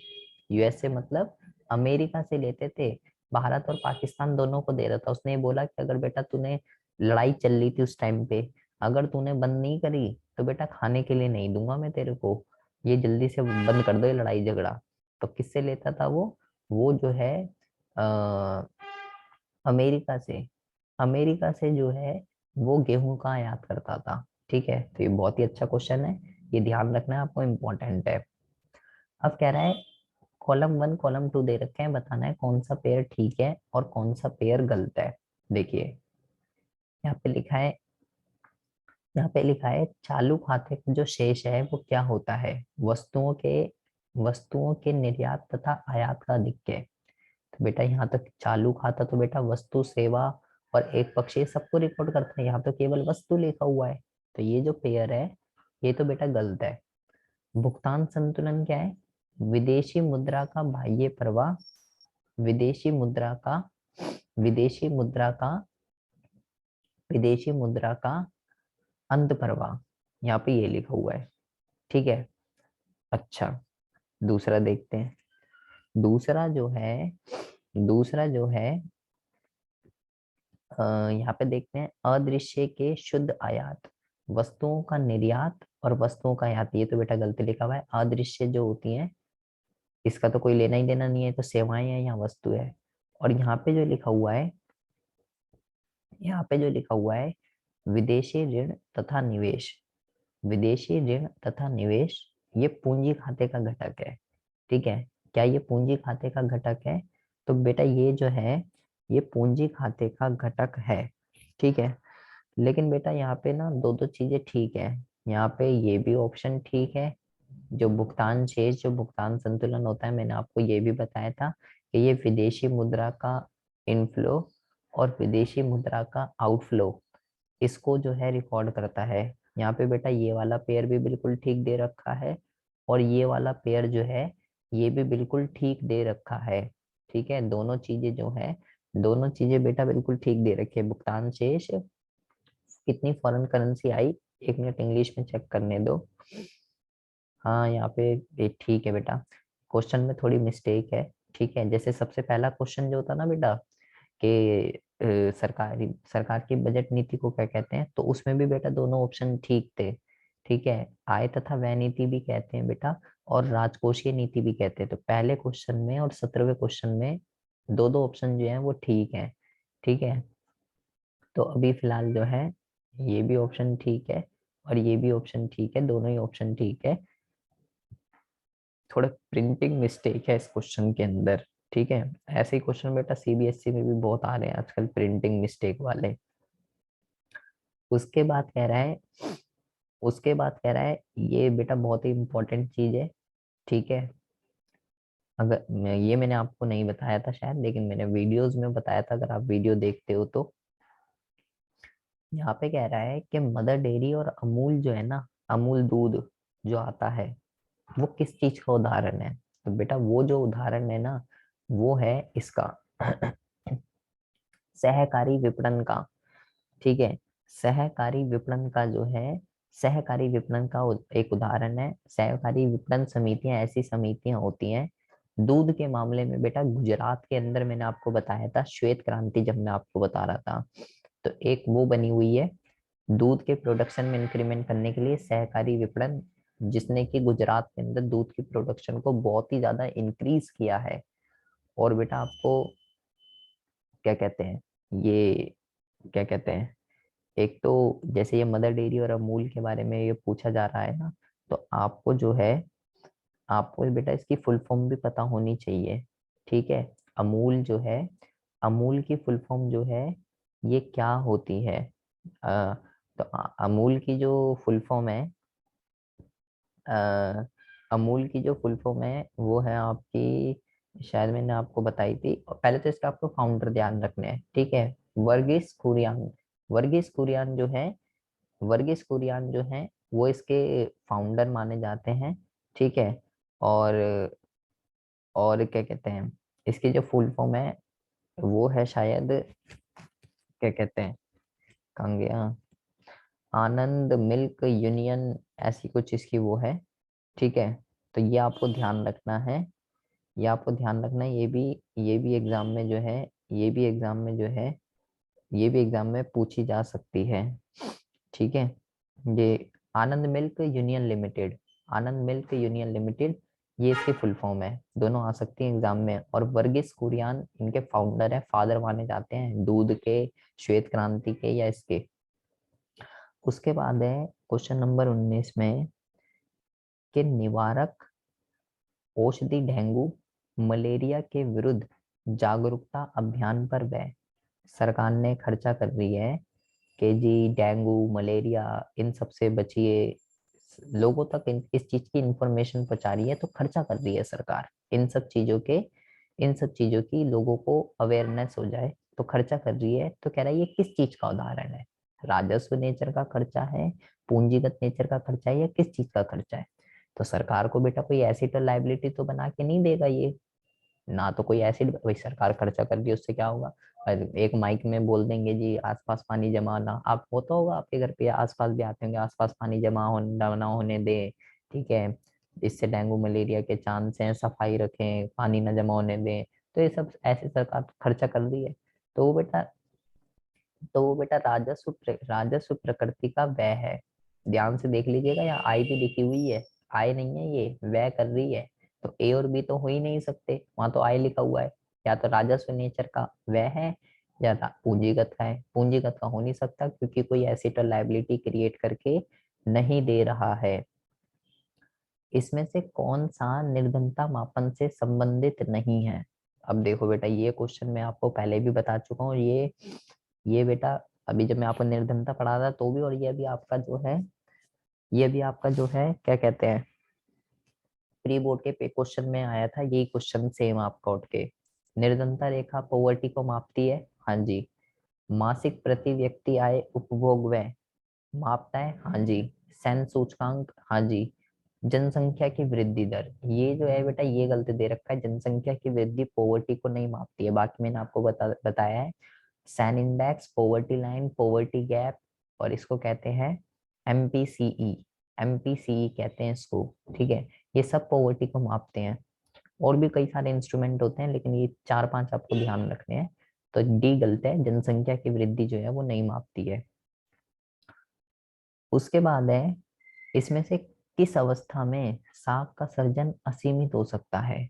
USA मतलब अमेरिका से लेते थे। भारत और पाकिस्तान दोनों को दे रहा था। उसने ये बोला कि अगर बेटा तूने, लड़ाई चल रही थी उस टाइम पे, अगर तूने बंद नहीं करी तो बेटा खाने के लिए नहीं दूंगा मैं तेरे को, ये जल्दी से बंद कर दो ये लड़ाई झगड़ा। तो किससे लेता था वो जो है आ, अमेरिका से। अमेरिका से जो है वो गेहूं का आयात करता था। ठीक है, तो ये बहुत ही अच्छा क्वेश्चन है, ये ध्यान रखना है आपको, इम्पोर्टेंट है। अब कह रहा है कॉलम 1 कॉलम 2 दे रखे हैं, बताना है कौन सा पेयर ठीक है और कौन सा पेयर गलत है। देखिए यहाँ पे लिखा है, चालू खाते का जो शेष है वो क्या होता है, वस्तुओं के निर्यात तथा आयात का अधिक्य। तो बेटा यहाँ तक चालू खाता तो बेटा वस्तु सेवा और एक पक्ष ये सबको रिकॉर्ड करता है, यहाँ पे केवल वस्तु लिखा हुआ है। तो ये जो पेयर है ये तो बेटा गलत है। भुगतान संतुलन क्या है, विदेशी मुद्रा का बाह्य प्रवाह, विदेशी मुद्रा का विदेशी मुद्रा का विदेशी मुद्रा का अंत प्रवाह, यहाँ पे ये लिखा हुआ है। ठीक है, अच्छा दूसरा देखते हैं। दूसरा जो है दूसरा जो है यहाँ पे देखते हैं, अदृश्य के शुद्ध आयात, वस्तुओं का निर्यात और वस्तुओं का आयात। ये तो बेटा गलती लिखा हुआ है। अदृश्य जो होती है इसका तो कोई लेना ही देना नहीं है, तो सेवाएं है या वस्तु है। और यहाँ पे जो लिखा हुआ है विदेशी ऋण तथा निवेश, विदेशी ऋण तथा निवेश ये पूंजी खाते का घटक है। ठीक है, क्या ये पूंजी खाते का घटक है? तो बेटा ये जो है ये पूंजी खाते का घटक है। ठीक है, लेकिन बेटा यहाँ पे ना दो दो चीजें ठीक है। यहाँ पे ये भी ऑप्शन ठीक है, जो भुगतान शेष, जो भुगतान संतुलन होता है, मैंने आपको ये भी बताया था कि ये विदेशी मुद्रा का इनफ्लो और विदेशी मुद्रा का आउटफ्लो, इसको जो है रिकॉर्ड करता है। यहाँ पे बेटा ये वाला पेयर भी बिल्कुल ठीक दे रखा है और ये वाला पेयर जो है ये भी बिल्कुल ठीक दे रखा है। ठीक है, दोनों चीजें जो है दोनों चीजें बेटा बिल्कुल ठीक दे रखी है। भुगतान शेष, कितनी फॉरेन करेंसी आई, 1 मिनट इंग्लिश में चेक करने दो। हाँ यहाँ पे ये ठीक है बेटा, क्वेश्चन में थोड़ी मिस्टेक है। ठीक है, जैसे सबसे पहला क्वेश्चन जो होता ना बेटा कि सरकार की बजट नीति को क्या कहते हैं, तो उसमें भी बेटा दोनों ऑप्शन ठीक थे। ठीक है, आय तथा व्यय नीति भी कहते हैं बेटा, और राजकोषीय नीति भी कहते हैं। तो पहले क्वेश्चन में और 17वें क्वेश्चन में दो दो ऑप्शन जो है वो ठीक है। ठीक है, तो अभी फिलहाल जो है ये भी ऑप्शन ठीक है और ये भी ऑप्शन ठीक है, दोनों ही ऑप्शन ठीक है। थोड़ा प्रिंटिंग मिस्टेक है इस क्वेश्चन के अंदर। ठीक है, ऐसे ही क्वेश्चन बेटा सीबीएसई में भी बहुत आ रहे हैं आजकल, प्रिंटिंग मिस्टेक वाले। उसके बाद कह रहा है, उसके बाद कह रहा है ये बेटा बहुत ही इंपॉर्टेंट चीज है। ठीक है, अगर ये मैंने आपको नहीं बताया था शायद, लेकिन मैंने वीडियोस में बताया था, अगर आप वीडियो देखते हो तो। यहाँ पे कह रहा है कि मदर डेयरी और अमूल जो है ना, अमूल दूध जो आता है, वो किस चीज का उदाहरण है। तो बेटा वो जो उदाहरण है ना, वो है इसका सहकारी विपणन का। ठीक है, सहकारी विपणन का जो है, सहकारी विपणन का एक उदाहरण है। सहकारी विपणन समितियां ऐसी समितियां होती हैं, दूध के मामले में बेटा गुजरात के अंदर मैंने आपको बताया था, श्वेत क्रांति जब मैं आपको बता रहा था, तो एक वो बनी हुई है दूध के प्रोडक्शन में इंक्रीमेंट करने के लिए सहकारी विपणन, जिसने कि गुजरात के अंदर दूध की प्रोडक्शन को बहुत ही ज्यादा इंक्रीज किया है। और बेटा आपको क्या कहते हैं, ये क्या कहते हैं, एक तो जैसे ये मदर डेयरी और अमूल के बारे में ये पूछा जा रहा है ना, तो आपको जो है, आपको बेटा इसकी फुल फॉर्म भी पता होनी चाहिए। ठीक है, अमूल जो है, अमूल की फुल फॉर्म जो है ये क्या होती है। तो अमूल की जो फुल फॉर्म है, अ, अमूल की जो फुल फॉर्म है वो है आपकी, शायद मैंने आपको बताई थी। पहले तो इसका आपको फाउंडर ध्यान रखने हैं। ठीक है, वर्गीस कुरियन, वर्गीस कुरियन जो है, वर्गीस कुरियन जो है वो इसके फाउंडर माने जाते हैं। ठीक है, और क्या कहते हैं, इसकी जो फुल फॉर्म है वो है शायद, क्या कहते हैं, कहाँ गया, आनंद मिल्क यूनियन, ऐसी कुछ इसकी वो है। ठीक है, तो ये आपको ध्यान रखना है, ये आपको ध्यान रखना है, ये भी एग्जाम में जो है, ये भी एग्जाम में जो है, ये भी एग्जाम में पूछी जा सकती है। ठीक है, ये आनंद मिल्क यूनियन लिमिटेड, आनंद मिल्क यूनियन लिमिटेड, ये इसकी फुल फॉर्म है, दोनों आ सकती हैं एग्जाम में। और वर्गीस कुरियन इनके फाउंडर है, फादर माने जाते हैं दूध के, श्वेत क्रांति के या इसके। उसके बाद है क्वेश्चन नंबर 19 में कि निवारक औषधि डेंगू मलेरिया के विरुद्ध जागरूकता अभियान पर व्यय सरकार ने खर्चा कर रही है कि जी डेंगू मलेरिया इन सब से बचिए, लोगों तक इस चीज की इंफॉर्मेशन पहुंचा रही है, तो खर्चा कर रही है सरकार इन सब चीजों के, इन सब चीजों की लोगों को अवेयरनेस हो जाए, तो खर्चा कर रही है। तो कह रहा है ये किस चीज का उदाहरण है, राजस्व नेचर का खर्चा है, पूंजीगत नेचर का खर्चा है, या किस चीज का खर्चा है। तो सरकार को बेटा कोई एसिड और लाइबिलिटी तो बना के नहीं देगा ये, ना तो कोई एसिड, भाई सरकार खर्चा कर दी उससे क्या होगा। एक माइक में बोल देंगे जी आसपास पानी जमा ना, आप होता होगा आपके घर पे आसपास भी आते होंगे, आसपास पानी जमा हो ना होने दे। ठीक है, इससे डेंगू मलेरिया के चांस हैं, सफाई रखें, पानी ना जमा होने दें। तो ये सब ऐसे सरकार खर्चा कर रही है। तो वो बेटा, तो वो बेटा राजस्व प्रकृति का व्यय है, ध्यान से देख लीजिएगा, या आय भी लिखी हुई है, आय नहीं है ये, व्यय कर रही है। तो ए और बी तो हो ही नहीं सकते, वहां तो आय लिखा हुआ है। या तो राजस्व नेचर का व्यय है, या पूंजीगत का है। पूंजीगत का हो नहीं सकता क्योंकि कोई एसेट और लायबिलिटी क्रिएट करके नहीं दे रहा है। इसमें से कौन सा निर्धनता मापन से संबंधित नहीं है। अब देखो बेटा, ये क्वेश्चन मैं आपको पहले भी बता चुका हूँ, ये बेटा अभी जब मैं आपको निर्धनता पढ़ा था तो भी, और ये भी आपका जो है, ये भी आपका जो है क्या कहते हैं, प्री बोर्ड के पे क्वेश्चन में आया था यही क्वेश्चन सेम आपका उठ के। निर्धनता रेखा पॉवर्टी को मापती है, हाँ जी। मासिक प्रति व्यक्ति आय उपभोग व्यय मापता है, हाँ जी। सेन सूचकांक, हाँ जी। जनसंख्या की वृद्धि दर, ये जो है बेटा ये गलत दे रखा है। जनसंख्या की वृद्धि पॉवर्टी को नहीं मापती है, बाकी मैंने आपको बताया है। Sen index, poverty line, poverty gap, और इसको कहते हैं एमपीसीई। एमपीसीई कहते हैं इसको, ठीक है। ये सब पॉवर्टी को मापते हैं। और भी कई सारे इंस्ट्रूमेंट होते हैं, लेकिन ये 4-5 आपको ध्यान रखने हैं। तो डी गलत है, जनसंख्या की वृद्धि जो है वो नहीं मापती है। उसके बाद है, इसमें से किस अवस्था में साग का सर्जन असीमित हो सकता है?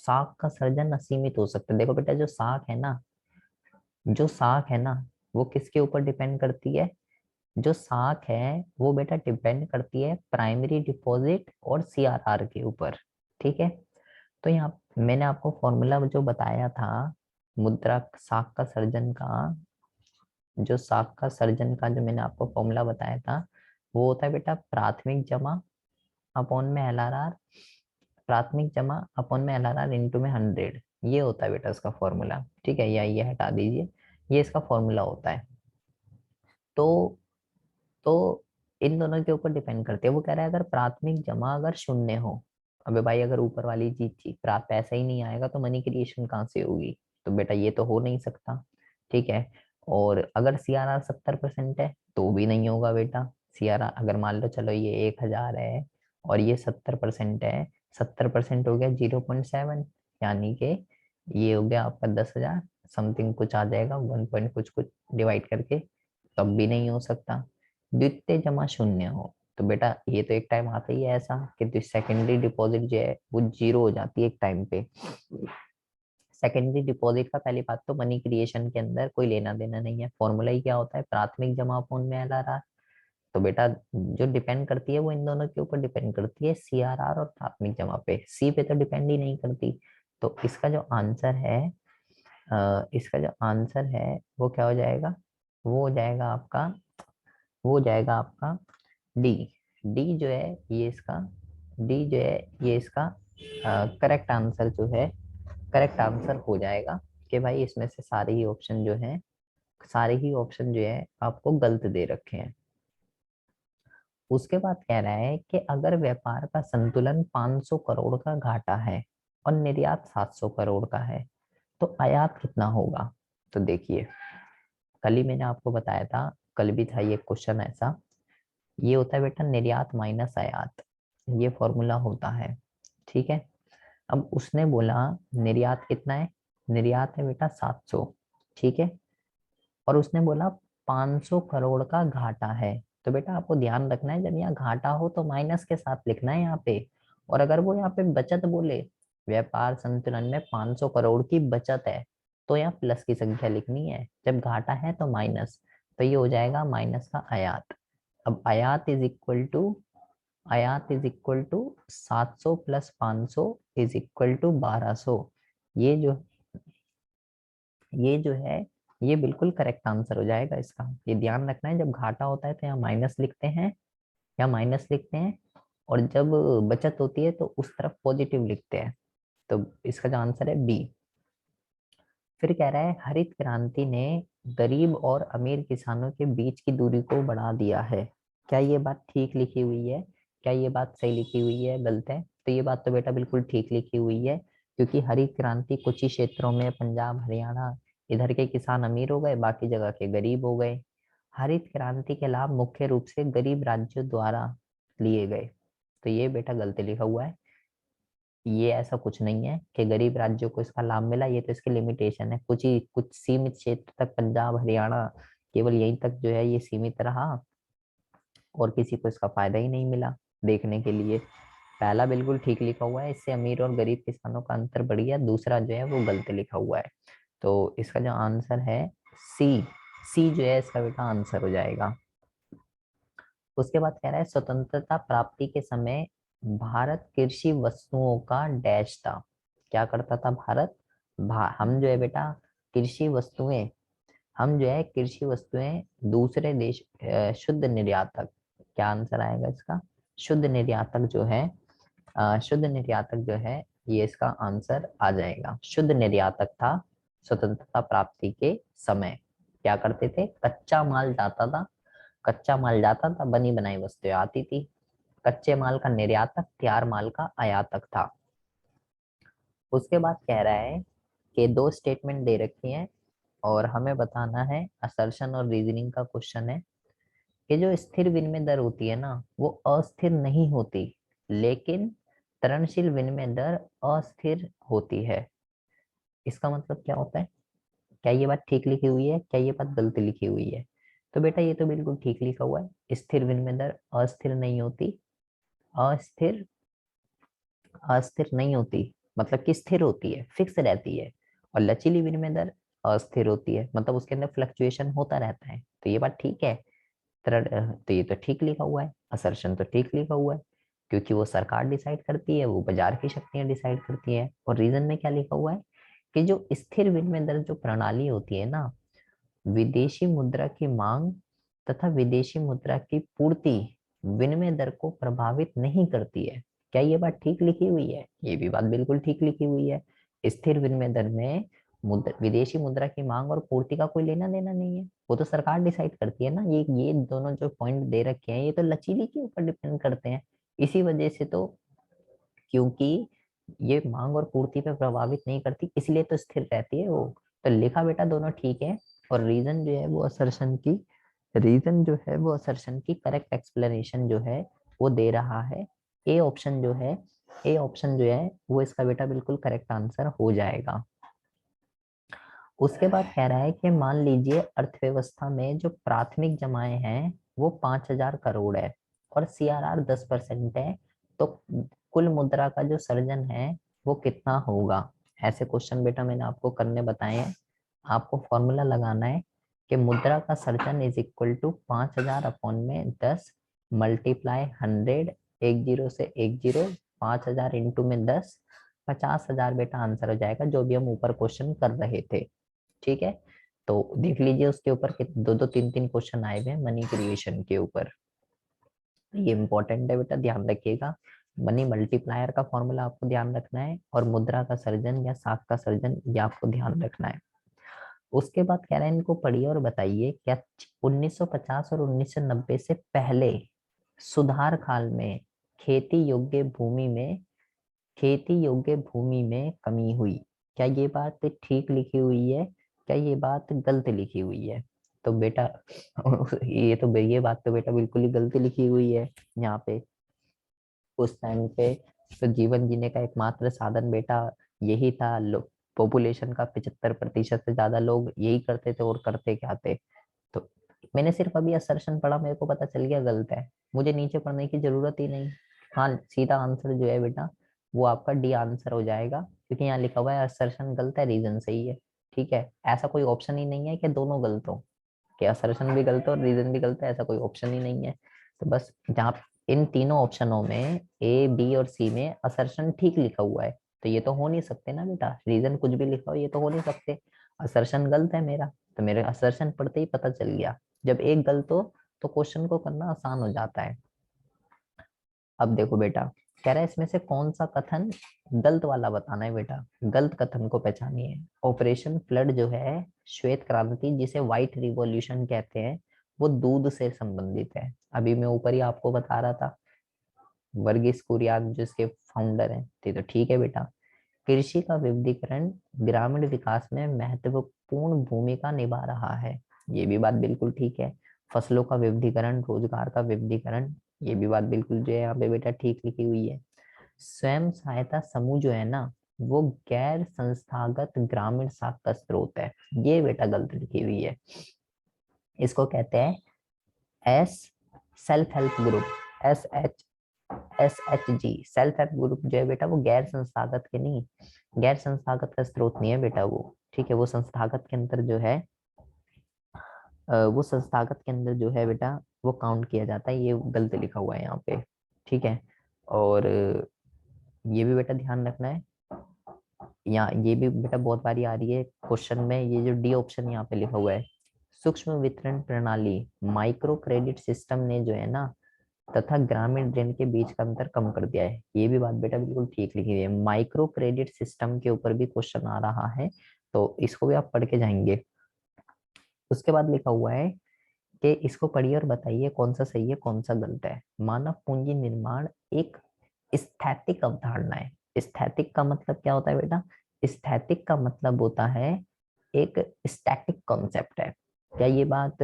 साग का सर्जन असीमित हो सकता है। देखो बेटा, जो साग है ना, जो साग है ना, वो किसके ऊपर डिपेंड करती है? जो साग है वो बेटा डिपेंड करती है प्राइमरी डिपॉजिट और सीआरआर के ऊपर, ठीक है। तो यहाँ मैंने आपको फॉर्मूला जो बताया था, मुद्रा साग का सर्जन का, जो साग का सर्जन का जो मैंने आपको फॉर्मूला बताया था, वो होता है बेटा प्राथमिक जमा अपॉन में एलआरआर, प्राथमिक जमा अपॉन में एलआरआर इंटू में 100। ये होता है बेटा इसका फॉर्मूला, ठीक है। या ये हटा दीजिए, ये इसका फॉर्मूला होता है। तो तो इन दोनों के ऊपर डिपेंड करते हैं। वो कह रहा है अगर प्राथमिक जमा अगर शून्य हो, अबे भाई अगर ऊपर वाली चीज चीज प्राप्त पैसा ही नहीं आएगा तो मनी क्रिएशन कहाँ से होगी? तो बेटा ये तो हो नहीं सकता, ठीक है। और अगर सीआरआर 70% है तो भी नहीं होगा बेटा। सीआरआर अगर मान लो चलो ये 1000 है और ये 70% है, 70% हो गया 0.7, यानी कि ये हो गया आपका 10,000 समथिंग कुछ आ जाएगा, 1 पॉइंट कुछ कुछ डिवाइड करके, तब भी नहीं हो सकता। द्वितीय जमा शून्य हो, तो बेटा ये तो एक टाइम आता ही है ऐसा कि सेकेंडरी डिपॉजिट जो है वो जीरो हो जाती है एक टाइम पे। सेकेंडरी डिपॉजिट का पहली बात तो मनी क्रिएशन के अंदर कोई लेना देना नहीं है। फॉर्मूला ही क्या होता है? प्राथमिक जमा अपॉन में एलआरआर। तो बेटा जो डिपेंड करती है वो इन दोनों के ऊपर डिपेंड करती है, सीआरआर और प्राथमिक जमा पे। सी पे तो डिपेंड ही नहीं करती। तो इसका जो आंसर है, इसका जो आंसर है वो क्या हो जाएगा? वो हो जाएगा आपका, वो हो जाएगा आपका डी। डी जो है ये इसका, डी जो है ये इसका करेक्ट आंसर जो है, करेक्ट आंसर हो जाएगा। कि भाई इसमें से सारे ही ऑप्शन जो हैं, सारे ही ऑप्शन जो है आपको गलत दे रखे हैं। उसके बाद कह रहा है कि अगर व्यापार का संतुलन 500 करोड़ का घाटा है और निर्यात 700 करोड़ का है, तो आयात कितना होगा? तो देखिए, कल ही मैंने आपको बताया था, कल भी था ये क्वेश्चन ऐसा। ये होता है बेटा निर्यात माइनस आयात, ये फॉर्मूला होता है, ठीक है। अब उसने बोला निर्यात कितना है? निर्यात है बेटा 700, ठीक है। और उसने बोला 500 करोड़ का घाटा है। तो बेटा आपको ध्यान रखना है, जब यहाँ घाटा हो तो माइनस के साथ लिखना है यहाँ पे। और अगर वो यहाँ पे बचत बोले, व्यापार संतुलन में 500 करोड़ की बचत है, तो यहाँ प्लस की संख्या लिखनी है। जब घाटा है तो माइनस, तो ये हो जाएगा माइनस का आयात। अब आयात is equal to 700 plus 500 is equal to 1200। ये जो ये जो है ये बिल्कुल करेक्ट आंसर हो जाएगा इसका। ये ध्यान रखना है, जब घाटा होता है तो यहाँ माइनस लिखते हैं, या माइनस लिखते हैं, और जब बचत होती है तो उस तरफ पॉजिटिव लिखते हैं। तो इसका जो आंसर है बी। फिर कह रहा है हरित क्रांति ने गरीब और अमीर किसानों के बीच की दूरी को बढ़ा दिया है। क्या ये बात ठीक लिखी हुई है? क्या ये बात सही लिखी हुई है, गलत है? तो ये बात तो बेटा बिल्कुल ठीक लिखी हुई है, क्योंकि हरित क्रांति कुछ ही क्षेत्रों में, पंजाब हरियाणा, इधर के किसान अमीर हो गए, बाकी जगह के गरीब हो गए। हरित क्रांति के लाभ मुख्य रूप से गरीब राज्यों द्वारा लिए गए। तो ये बेटा गलत लिखा हुआ है। ये ऐसा कुछ नहीं है कि गरीब राज्यों को इसका लाभ मिला, ये तो इसकी लिमिटेशन है। कुछ ही कुछ सीमित क्षेत्र तक, पंजाब हरियाणा, केवल यहीं तक जो है ये सीमित रहा, और किसी को इसका फायदा ही नहीं मिला देखने के लिए। पहला बिल्कुल ठीक लिखा हुआ है, इससे अमीर और गरीब किसानों का अंतर बढ़ गया। दूसरा जो है वो गलत लिखा हुआ है। तो इसका जो आंसर है सी, सी जो है इसका बेटा आंसर हो जाएगा। उसके बाद कह रहा है स्वतंत्रता प्राप्ति के समय भारत कृषि वस्तुओं का डैश था। क्या करता था भारत? हम जो है बेटा कृषि वस्तुएं, हम जो है कृषि वस्तुएं दूसरे देश, शुद्ध निर्यातक। क्या आंसर आएगा इसका? शुद्ध निर्यातक जो है, शुद्ध निर्यातक जो है, ये इसका आंसर आ जाएगा। शुद्ध निर्यातक था स्वतंत्रता प्राप्ति के समय। क्या करते थे? कच्चा माल जाता था, कच्चा माल जाता था, बनी बनाई वस्तुएं आती थी। कच्चे माल का निर्यातक, तैयार माल का आयातक था। उसके बाद कह रहा है कि दो स्टेटमेंट दे रखी हैं और हमें बताना है, असर्शन और रीजनिंग का क्वेश्चन है कि जो स्थिर विनिमय दर होती है ना वो अस्थिर नहीं होती, लेकिन तरनशील विनिमय दर अस्थिर होती है। इसका मतलब क्या होता है? क्या ये बात ठीक लिखी हुई है, क्या ये बात गलत लिखी हुई है? तो बेटा ये तो बिल्कुल ठीक लिखा हुआ है, स्थिर विनिमय दर अस्थिर नहीं होती। अस्थिर, अस्थिर नहीं होती मतलब कि स्थिर होती है, फिक्स रहती है। और लचीली विनिमय दर अस्थिर होती है, मतलब उसके अंदर फ्लक्चुएशन होता रहता है। तो ये बात ठीक है। तो ये तो ठीक लिखा हुआ है, असर्शन तो ठीक लिखा हुआ है, क्योंकि वो सरकार डिसाइड करती है, वो बाजार की शक्तियां डिसाइड करती है। और रीजन में क्या लिखा हुआ है कि जो स्थिर विनिमय दर जो प्रणाली होती है ना, विदेशी मुद्रा की मांग तथा विदेशी मुद्रा की पूर्ति विनिमय दर को प्रभावित नहीं करती है। क्या ये बात ठीक लिखी हुई है? ये भी बात बिल्कुल ठीक लिखी हुई है। स्थिर विनिमय दर में विदेशी मुद्रा की मांग और पूर्ति का कोई लेना देना नहीं है, वो तो सरकार डिसाइड करती है ना। ये दोनों जो पॉइंट दे रखे हैं ये तो लचीली के ऊपर डिपेंड करते हैं। इसी वजह से तो, क्योंकि ये मांग और पूर्ति पे प्रभावित नहीं करती इसलिए तो स्थिर रहती है वो। तो लिखा बेटा दोनों ठीक है। और रीजन जो है वो असर्शन की, रीजन जो है वो असर्शन की करेक्ट एक्सप्लेनेशन जो है वो दे रहा है। ए ऑप्शन जो है, ए ऑप्शन जो है वो इसका बेटा बिल्कुल करेक्ट आंसर हो जाएगा। उसके बाद कह रहा है कि मान लीजिए अर्थव्यवस्था में जो प्राथमिक जमाएं हैं वो 5,000 करोड़ है और सीआरआर 10% है, तो कुल मुद्रा का जो सर्जन है वो कितना होगा? ऐसे क्वेश्चन बेटा मैंने आपको करने बताए हैं। आपको फॉर्मूला लगाना है कि मुद्रा का सर्जन इज इक्वल टू 5,000 अपॉन में 10 मल्टीप्लाई 100, एक जीरो से एक जीरो, 5,000 इंटू में 10, 50,000 बेटा आंसर हो जाएगा, जो भी हम ऊपर क्वेश्चन कर रहे थे। ठीक है, तो देख लीजिए उसके ऊपर दो दो तीन तीन क्वेश्चन आए हुए हैं मनी क्रिएशन के ऊपर। ये इंपॉर्टेंट है बेटा, ध्यान रखिएगा। मनी मल्टीप्लायर का फॉर्मूला आपको ध्यान रखना है और मुद्रा का सर्जन या साख का सर्जन ये आपको ध्यान रखना है। उसके बाद कह रहे हैं इनको पढ़िए और बताइए क्या 1950 और 1990 से पहले सुधार काल में खेती योग्य भूमि में, खेती योग्य भूमि में कमी हुई? क्या ये बात ठीक लिखी हुई है, क्या ये बात गलत लिखी हुई है? तो बेटा ये बात तो बेटा बिल्कुल ही गलत लिखी हुई है यहाँ पे। उस टाइम पे तो जीवन जीने का एकमात्र साधन बेटा यही था। लोग, पॉपुलेशन का 75% से ज्यादा लोग यही करते थे और करते क्या थे। तो मैंने सिर्फ अभी असर्शन पढ़ा, मेरे को पता चल गया गलत है, मुझे नीचे पढ़ने की जरूरत ही नहीं। हाँ, सीधा आंसर जो है बेटा वो आपका डी आंसर हो जाएगा, क्योंकि यहाँ लिखा हुआ है असर्शन गलत है, रीजन सही है। ठीक है, ऐसा कोई ऑप्शन ही नहीं है कि दोनों गलत हो, कि असर्शन भी गलत है और रीजन भी गलत है, ऐसा कोई ऑप्शन ही नहीं है। तो बस जहाँ इन तीनों ऑप्शनों में ए बी और सी में असर्शन ठीक लिखा हुआ है, तो ये तो हो नहीं सकते ना बेटा, रीजन कुछ भी लिखा हो ये तो हो नहीं सकते। असर्शन गलत है मेरा, तो मेरे असर्शन पढ़ते ही पता चल गया। जब एक गलत हो तो क्वेश्चन को करना आसान हो जाता है। अब देखो बेटा, कह रहा है इसमें से कौन सा कथन गलत वाला बताना है बेटा, गलत कथन को पहचानिए। ऑपरेशन फ्लड जो है, श्वेत क्रांति जिसे व्हाइट रिवॉल्यूशन कहते हैं, वो दूध से संबंधित है। अभी मैं ऊपर ही आपको बता रहा था, वर्गीस कुरियन जिसके फाउंडर हैं। तो ठीक है बेटा। कृषि का विविधीकरण ग्रामीण विकास में महत्वपूर्ण भूमिका निभा रहा है, ये भी बात बिल्कुल ठीक है। फसलों का विविधीकरण, रोजगार का विविधीकरण, ये भी बात बिल्कुल जो है यहाँ पे बेटा ठीक लिखी हुई है। स्वयं सहायता समूह जो है ना वो गैर संस्थागत ग्रामीण साख का स्रोत है, ये बेटा गलत लिखी हुई है। इसको कहते हैं S self help group, SHG self help group जो है बेटा वो गैर संस्थागत के नहीं, गैर संस्थागत का स्रोत नहीं है बेटा वो। ठीक है, वो संस्थागत के अंदर जो है वो संस्थागत के अंदर जो है बेटा वो काउंट किया जाता है, ये गलत लिखा हुआ है यहाँ पे। ठीक है, और ये भी बेटा ध्यान रखना है। यहाँ ये भी बेटा बहुत बारी आ रही है क्वेश्चन में, ये जो डी ऑप्शन यहाँ पे लिखा हुआ है, सूक्ष्म वितरण प्रणाली माइक्रो क्रेडिट सिस्टम ने जो है ना तथा ग्रामीण ऋण के बीच का अंतर कम कर दिया है, ये भी बात बेटा बिल्कुल ठीक लिखी हुई है। माइक्रो क्रेडिट सिस्टम के ऊपर भी क्वेश्चन आ रहा है, तो इसको भी आप पढ़ के जाएंगे। उसके बाद लिखा हुआ है कि इसको पढ़िए और बताइए कौन सा सही है कौन सा गलत है। मानव पूंजी निर्माण एक स्थैतिक अवधारणा है। स्थैतिक का मतलब क्या होता है बेटा? स्थैतिक का मतलब होता है एक स्टैटिक कॉन्सेप्ट है। क्या ये बात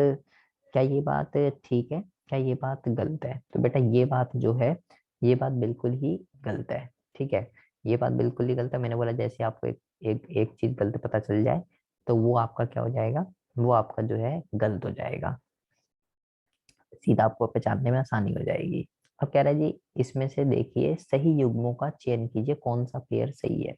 ठीक है? क्या ये बात गलत है? तो बेटा ये बात जो है, ये बात बिल्कुल ही गलत है। ठीक है, ये बात बिल्कुल ही गलत है। मैंने बोला जैसे आपको एक चीज गलत पता चल जाए तो वो आपका क्या हो जाएगा, वो आपका जो है गलत हो जाएगा, सीधा आपको पहचानने में आसानी हो जाएगी। अब कह रहा है जी इसमें से देखिए सही युग्मों का चयन कीजिए, कौन सा पेयर सही है।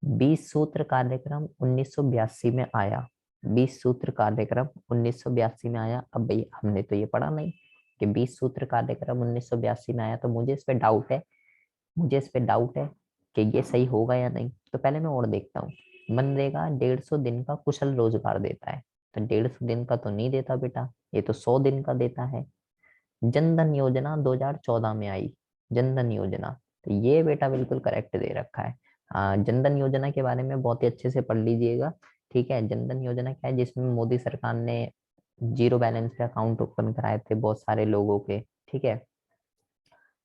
20 सूत्र कार्यक्रम 1982 में आया। 20 सूत्र कार्यक्रम 1982 में आया। अब भाई हमने तो ये पढ़ा नहीं कि 20 सूत्र कार्यक्रम 1982 में आया, तो मुझे इस पे डाउट है, मुझे इस पे डाउट है कि ये सही होगा या नहीं। तो पहले मैं और देखता हूँ। मनरेगा 150 दिन का कुशल रोजगार देता है, तो 150 दिन का तो नहीं देता बेटा, ये तो 100 दिन का देता है। जन धन योजना 2014 में आई। जन धन योजना, तो ये बेटा बिल्कुल करेक्ट दे रखा है। जन धन योजना के बारे में बहुत ही अच्छे से पढ़ लीजिएगा। ठीक है, जन धन योजना क्या है, जिसमें मोदी सरकार ने जीरो बैलेंस पे अकाउंट ओपन कराए थे बहुत सारे लोगों के। ठीक है,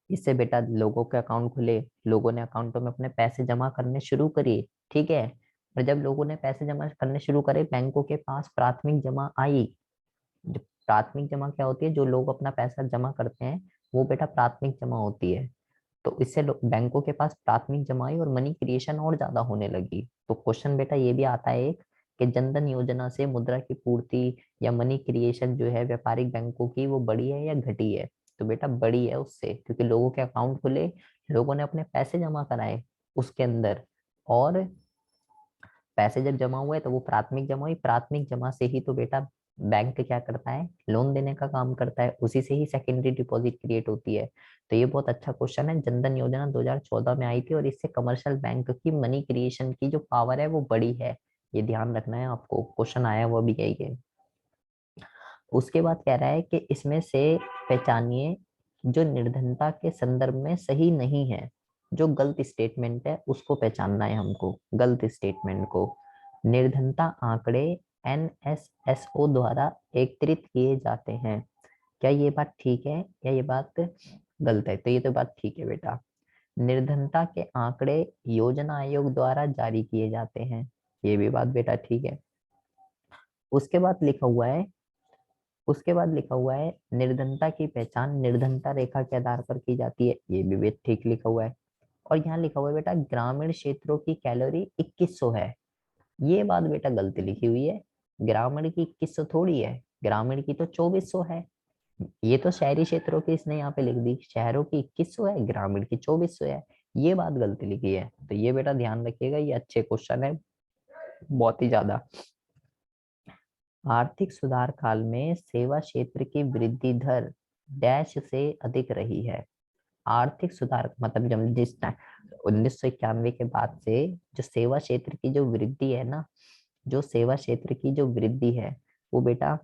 इससे बेटा लोगों के अकाउंट खुले, लोगों ने अकाउंटों में अपने पैसे जमा करने शुरू करिए। ठीक है, और जब लोगों ने पैसे जमा करने शुरू करे, बैंकों के पास प्राथमिक जमा आई। जो प्राथमिक जमा क्या होती है, जो लोग अपना पैसा जमा करते हैं वो बेटा प्राथमिक जमा होती है। तो इससे बैंकों के पास प्राथमिक जमा आई और मनी क्रिएशन और ज्यादा होने लगी। तो क्वेश्चन बेटा ये भी आता है एक, कि जनधन योजना से मुद्रा की पूर्ति या मनी क्रिएशन जो है व्यापारिक बैंकों की, वो बढ़ी है या घटी है? तो बेटा बड़ी है उससे, क्योंकि लोगों के अकाउंट खुले, लोगों ने अपने पैसे जमा कराए उसके अंदर, और पैसे जब जमा हुए तो वो प्राथमिक जमा हुई। प्राथमिक जमा से ही तो बेटा बैंक क्या करता है, लोन देने का काम करता है, उसी से ही सेकेंडरी डिपॉजिट क्रिएट होती है। तो ये बहुत अच्छा क्वेश्चन है। जनधन योजना 2014 में आई थी और इससे कमर्शियल बैंक की मनी क्रिएशन की जो पावर है वो बड़ी है। ये ध्यान रखना है आपको, क्वेश्चन आया वो भी यही है। उसके बाद कह रहा है कि इसमें से पहचानिए जो निर्धनता के संदर्भ में सही नहीं है। जो गलत स्टेटमेंट है उसको पहचानना है हमको, गलत स्टेटमेंट को। निर्धनता आंकड़े एनएसएसओ द्वारा एकत्रित किए जाते हैं। क्या ये बात ठीक है या ये बात गलत है? तो ये तो बात ठीक है बेटा। निर्धनता के आंकड़े योजना आयोग द्वारा जारी किए जाते हैं, ये भी बात बेटा ठीक है। उसके बाद लिखा हुआ है, उसके बाद लिखा हुआ है निर्धनता की पहचान निर्धनता रेखा के आधार पर की जाती है, ये भी ठीक लिखा हुआ है। और यहाँ लिखा हुआ है बेटा ग्रामीण क्षेत्रों की कैलोरी 2100 है, ये बात बेटा गलत लिखी हुई है। ग्रामीण की 2100 थोड़ी है, ग्रामीण की तो 2400 है। ये तो शहरी क्षेत्रों की इसने यहाँ पे लिख दी, शहरों की 2100 है, ग्रामीण की 2400 है। ये बात गलत लिखी है, तो ये बेटा ध्यान रखिएगा, ये अच्छे क्वेश्चन है बहुत ही ज्यादा। आर्थिक सुधार काल में सेवा क्षेत्र की वृद्धि दर डैश से अधिक रही है। आर्थिक सुधार मतलब जब जिस टाइम 1991 के बाद से जो सेवा क्षेत्र की जो वृद्धि है ना, जो सेवा क्षेत्र की जो वृद्धि है वो बेटा,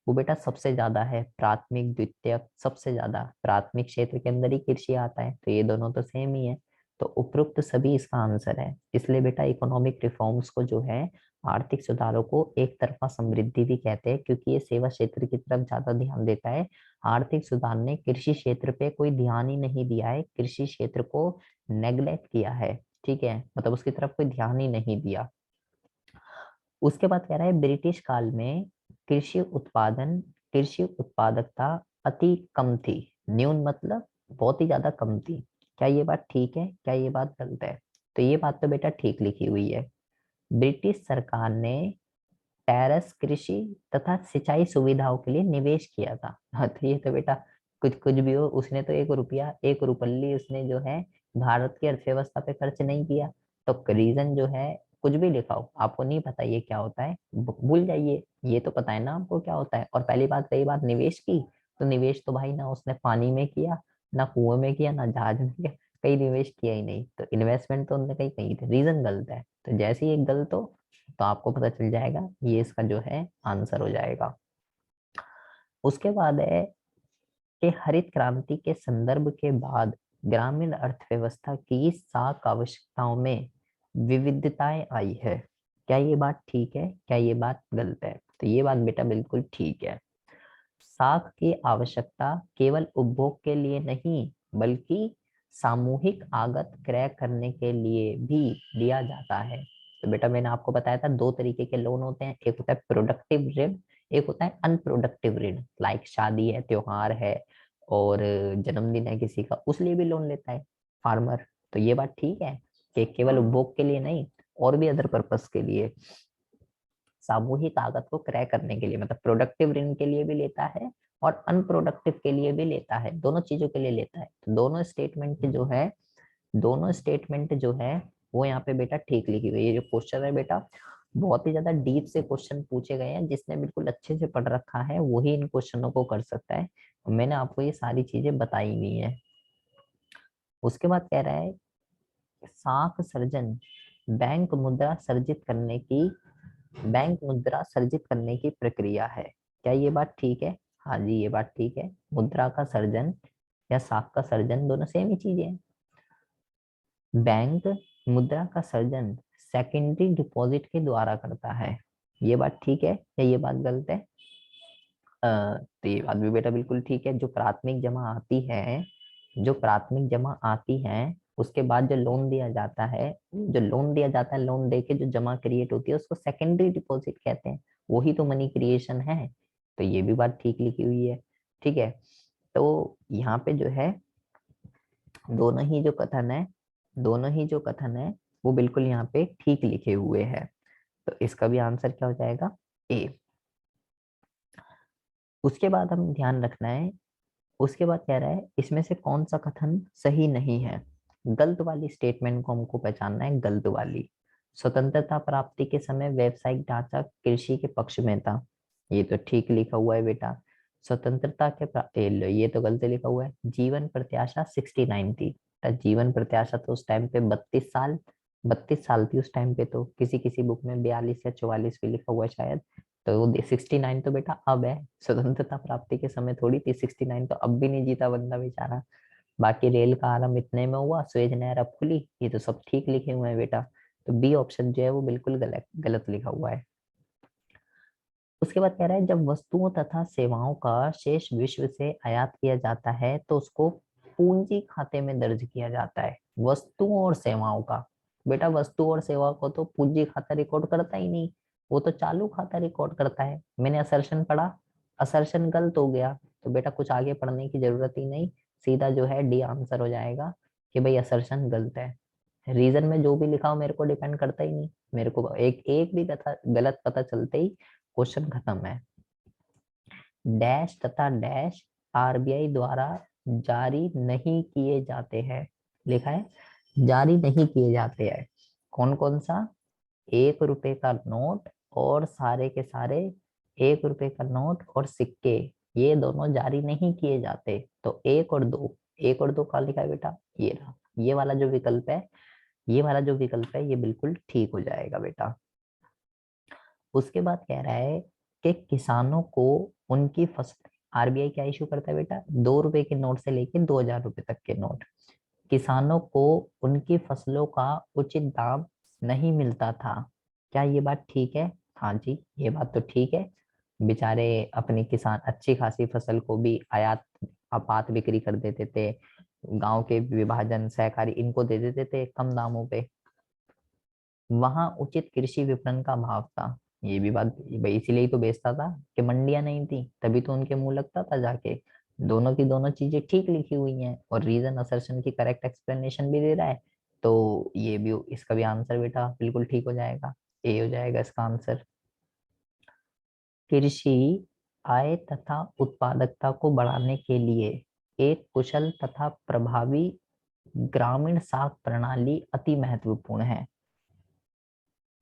वो बेटा सबसे ज्यादा है, प्राथमिक द्वितीयक सबसे ज्यादा प्राथमिक क्षेत्र के अंदर ही कृषि आता है, तो ये दोनों तो सेम ही है। तो उपरोक्त सभी इसका आंसर है। इसलिए बेटा इकोनॉमिक रिफॉर्म्स को जो है, आर्थिक सुधारों को एक तरफा समृद्धि भी कहते हैं, क्योंकि ये सेवा क्षेत्र की तरफ ज्यादा ध्यान देता है। आर्थिक सुधार ने कृषि क्षेत्र पे कोई ध्यान ही नहीं दिया है, कृषि क्षेत्र को नेग्लेक्ट किया है। ठीक है, मतलब उसकी तरफ कोई ध्यान ही नहीं दिया। उसके बाद कह रहा है ब्रिटिश काल में कृषि उत्पादन, कृषि उत्पादकता अति कम थी। न्यून मतलब बहुत ही ज्यादा कम थी। क्या ये बात ठीक है, क्या ये बात गलत है? तो ये बात तो बेटा ठीक लिखी हुई है। ब्रिटिश सरकार ने टेरेस कृषि तथा सिंचाई सुविधाओं के लिए निवेश किया था। हाँ, तो ये तो बेटा कुछ कुछ भी हो, उसने तो 1 रुपया 1 रुपल्ली उसने जो है भारत की अर्थव्यवस्था पे खर्च नहीं किया। तो रीजन जो है, कुछ भी लिखा हो आपको नहीं पता ये क्या होता है, भूल जाइए। ये तो पता है ना आपको क्या होता है। और पहली बात, रही बात निवेश की, तो निवेश तो भाई ना उसने पानी में किया, ना कुएं में किया, ना जहाज में किया, कहीं निवेश किया ही नहीं। तो इन्वेस्टमेंट तो उन्होंने कहीं कही थी, रीजन गलत है। तो जैसे ही एक गलत हो तो आपको पता चल जाएगा, ये इसका जो है आंसर हो जाएगा। उसके बाद है कि हरित क्रांति के संदर्भ के बाद ग्रामीण अर्थव्यवस्था की साख आवश्यकताओं में विविधताएं आई है। क्या ये बात ठीक है, क्या ये बात गलत है? तो ये बात बेटा बिल्कुल ठीक है। साख की आवश्यकता केवल उपभोग के लिए नहीं बल्कि सामूहिक आगत क्रय करने के लिए भी लिया जाता है। तो बेटा मैंने आपको बताया था दो तरीके के लोन होते हैं, एक होता है प्रोडक्टिव ऋण, एक होता है अनप्रोडक्टिव ऋण। लाइक शादी है, त्योहार है और जन्मदिन है किसी का, उस लिए भी लोन लेता है फार्मर। तो ये बात ठीक है कि केवल उपभोग के लिए नहीं और भी अदर पर्पस के लिए, सामूहिक आगत को क्रय करने के लिए, मतलब प्रोडक्टिव ऋण के लिए भी लेता है और अनप्रोडक्टिव के लिए भी लेता है, दोनों चीजों के लिए लेता है। तो दोनों स्टेटमेंट जो है वो यहाँ पे बेटा ठीक लिखी हुई है। ये जो क्वेश्चन है बेटा बहुत ही ज्यादा डीप से क्वेश्चन पूछे गए हैं, जिसने बिल्कुल अच्छे से पढ़ रखा है वही इन क्वेश्चनों को कर सकता है। मैंने आपको ये सारी चीजें बताई हुई है। उसके बाद कह रहा है साख सर्जन बैंक मुद्रा सर्जित करने की प्रक्रिया है। क्या ये बात ठीक है? हाँ जी ये बात ठीक है। मुद्रा का सर्जन या साख का सर्जन दोनों सेम ही चीजें हैं। बैंक मुद्रा का सर्जन सेकेंडरी डिपॉजिट के द्वारा करता है। ये बात ठीक है या ये बात गलत है? तो ये बात भी बेटा बिल्कुल ठीक है। जो प्राथमिक जमा आती है उसके बाद जो लोन दिया जाता है, लोन दे के जो जमा क्रिएट होती है उसको सेकेंडरी डिपॉजिट कहते हैं। वही तो मनी क्रिएशन है। तो ये भी बात ठीक लिखी हुई है। ठीक है, तो यहाँ पे जो है दोनों ही जो कथन है वो बिल्कुल यहाँ पे ठीक लिखे हुए हैं। तो इसका भी आंसर क्या हो जाएगा? ए। उसके बाद हम ध्यान रखना है, उसके बाद कह रहा है इसमें से कौन सा कथन सही नहीं है। गलत वाली स्टेटमेंट को हमको पहचानना है, गलत वाली। स्वतंत्रता प्राप्ति के समय व्यावसायिक ढांचा कृषि के पक्ष में था। ये तो ठीक लिखा हुआ है बेटा। ये तो गलत लिखा हुआ है। जीवन प्रत्याशा 69 थी। तो जीवन प्रत्याशा तो उस टाइम पे 32 साल थी उस टाइम पे। तो किसी किसी बुक में 42 या 44 भी लिखा हुआ है शायद। तो वो 69 तो बेटा अब है, स्वतंत्रता प्राप्ति के समय थोड़ी थी। 69 तो अब भी नहीं जीता बंदा बेचारा। बाकी रेल का आरंभ इतने में हुआ, सुएज नहर अब खुली, ये तो सब ठीक लिखे हुए हैं बेटा। तो बी ऑप्शन जो है वो बिल्कुल गलत गलत लिखा हुआ है। उसके बाद कह रहा है जब वस्तुओं तथा सेवाओं का शेष विश्व से आयात किया जाता है तो उसको पूंजी खाते में दर्ज किया जाता है। वस्तुओं और सेवाओं का, बेटा वस्तु और सेवा को तो पूंजी खाता रिकॉर्ड करता ही नहीं, वो तो चालू खाता रिकॉर्ड करता है। मैंने असर्शन पढ़ा, असर्शन गलत हो गया तो बेटा कुछ आगे पढ़ने की जरूरत ही नहीं, सीधा जो है डी आंसर हो जाएगा कि भाई असर्शन गलत है। रीजन में जो भी लिखा हो मेरे को डिपेंड करता ही नहीं, मेरे को एक एक भी गलत पता चलते ही क्वेश्चन खत्म है। डैश तथा डैश आरबीआई द्वारा जारी नहीं किए जाते हैं। लिखा है जारी नहीं किए जाते हैं। कौन कौन सा? 1 रुपए का नोट और सारे के सारे 1 रुपए का नोट और सिक्के, ये दोनों जारी नहीं किए जाते। तो 1 और 2, 1 और 2 का लिखा है बेटा ये रहा। ये वाला जो विकल्प है ये बिल्कुल ठीक हो जाएगा बेटा। उसके बाद कह रहा है कि किसानों को उनकी फसल, आरबीआई क्या इशू करता है बेटा? 2 रुपए के नोट से लेके 2000 रुपए तक के नोट। किसानों को उनकी फसलों का उचित दाम नहीं मिलता था। क्या ये बात ठीक है? हाँ जी ये बात तो ठीक है। बेचारे अपनी किसान अच्छी खासी फसल को भी आयात आपात बिक्री कर देते थे, गांव के विभाजन सहकारी इनको दे देते थे कम दामों पे। वहां उचित कृषि विपणन का अभाव था। ये भी बात भाई, इसीलिए तो बेचता था कि मंडियां नहीं थी, तभी तो उनके मुंह लगता था जाके। दोनों की दोनों चीजें ठीक लिखी हुई हैं और रीजन असर्शन की करेक्ट एक्सप्लेनेशन भी दे रहा है। तो ये भी, इसका भी आंसर बेटा बिल्कुल ठीक हो जाएगा, ए हो जाएगा इसका आंसर। कृषि आय तथा उत्पादकता को बढ़ाने के लिए एक कुशल तथा प्रभावी ग्रामीण साख प्रणाली अति महत्वपूर्ण है।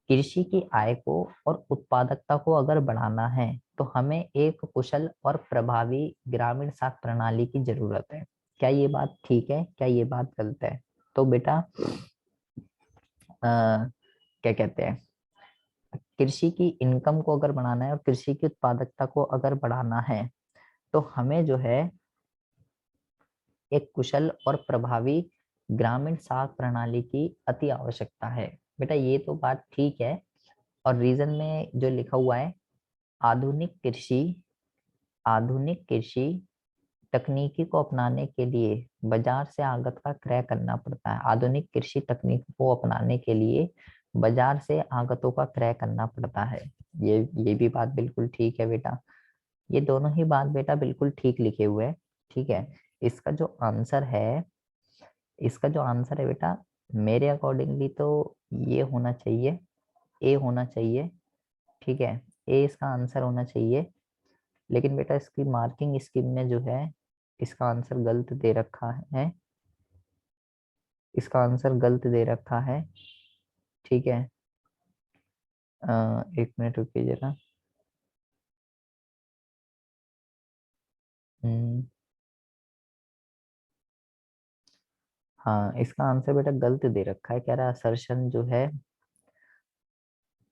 कृषि की आय को और उत्पादकता को अगर बढ़ाना है तो हमें एक कुशल और प्रभावी ग्रामीण साख प्रणाली की जरूरत है। क्या ये बात ठीक है? क्या ये बात गलत है? तो बेटा क्या कहते हैं, कृषि की इनकम को अगर बढ़ाना है और कृषि की उत्पादकता को अगर बढ़ाना है तो हमें जो है एक कुशल और प्रभावी ग्रामीण साख प्रणाली की अति आवश्यकता है। बेटा ये तो बात ठीक है। और रीजन में जो लिखा हुआ है आधुनिक कृषि आधुनिक कृषि तकनीकी को अपनाने के लिए बाजार से आगत का क्रय करना पड़ता है। आधुनिक कृषि तकनीक को अपनाने के लिए बाजार से आगतों का क्रय करना पड़ता है। ये भी बात बिल्कुल ठीक है बेटा। ये दोनों ही बात बेटा बिल्कुल ठीक लिखे हुए हैं। ठीक है, इसका जो आंसर है, इसका जो आंसर है बेटा, मेरे अकॉर्डिंगली तो ये होना चाहिए, ए होना चाहिए। ठीक है, ए इसका आंसर होना चाहिए। लेकिन बेटा इसकी मार्किंग स्कीम में जो है इसका आंसर गलत दे रखा है, इसका आंसर गलत दे रखा है। ठीक है, 1 मिनट रुकिए जरा। हम्म, हाँ, इसका आंसर बेटा गलत दे रखा है। कह रहा है असर्शन जो है,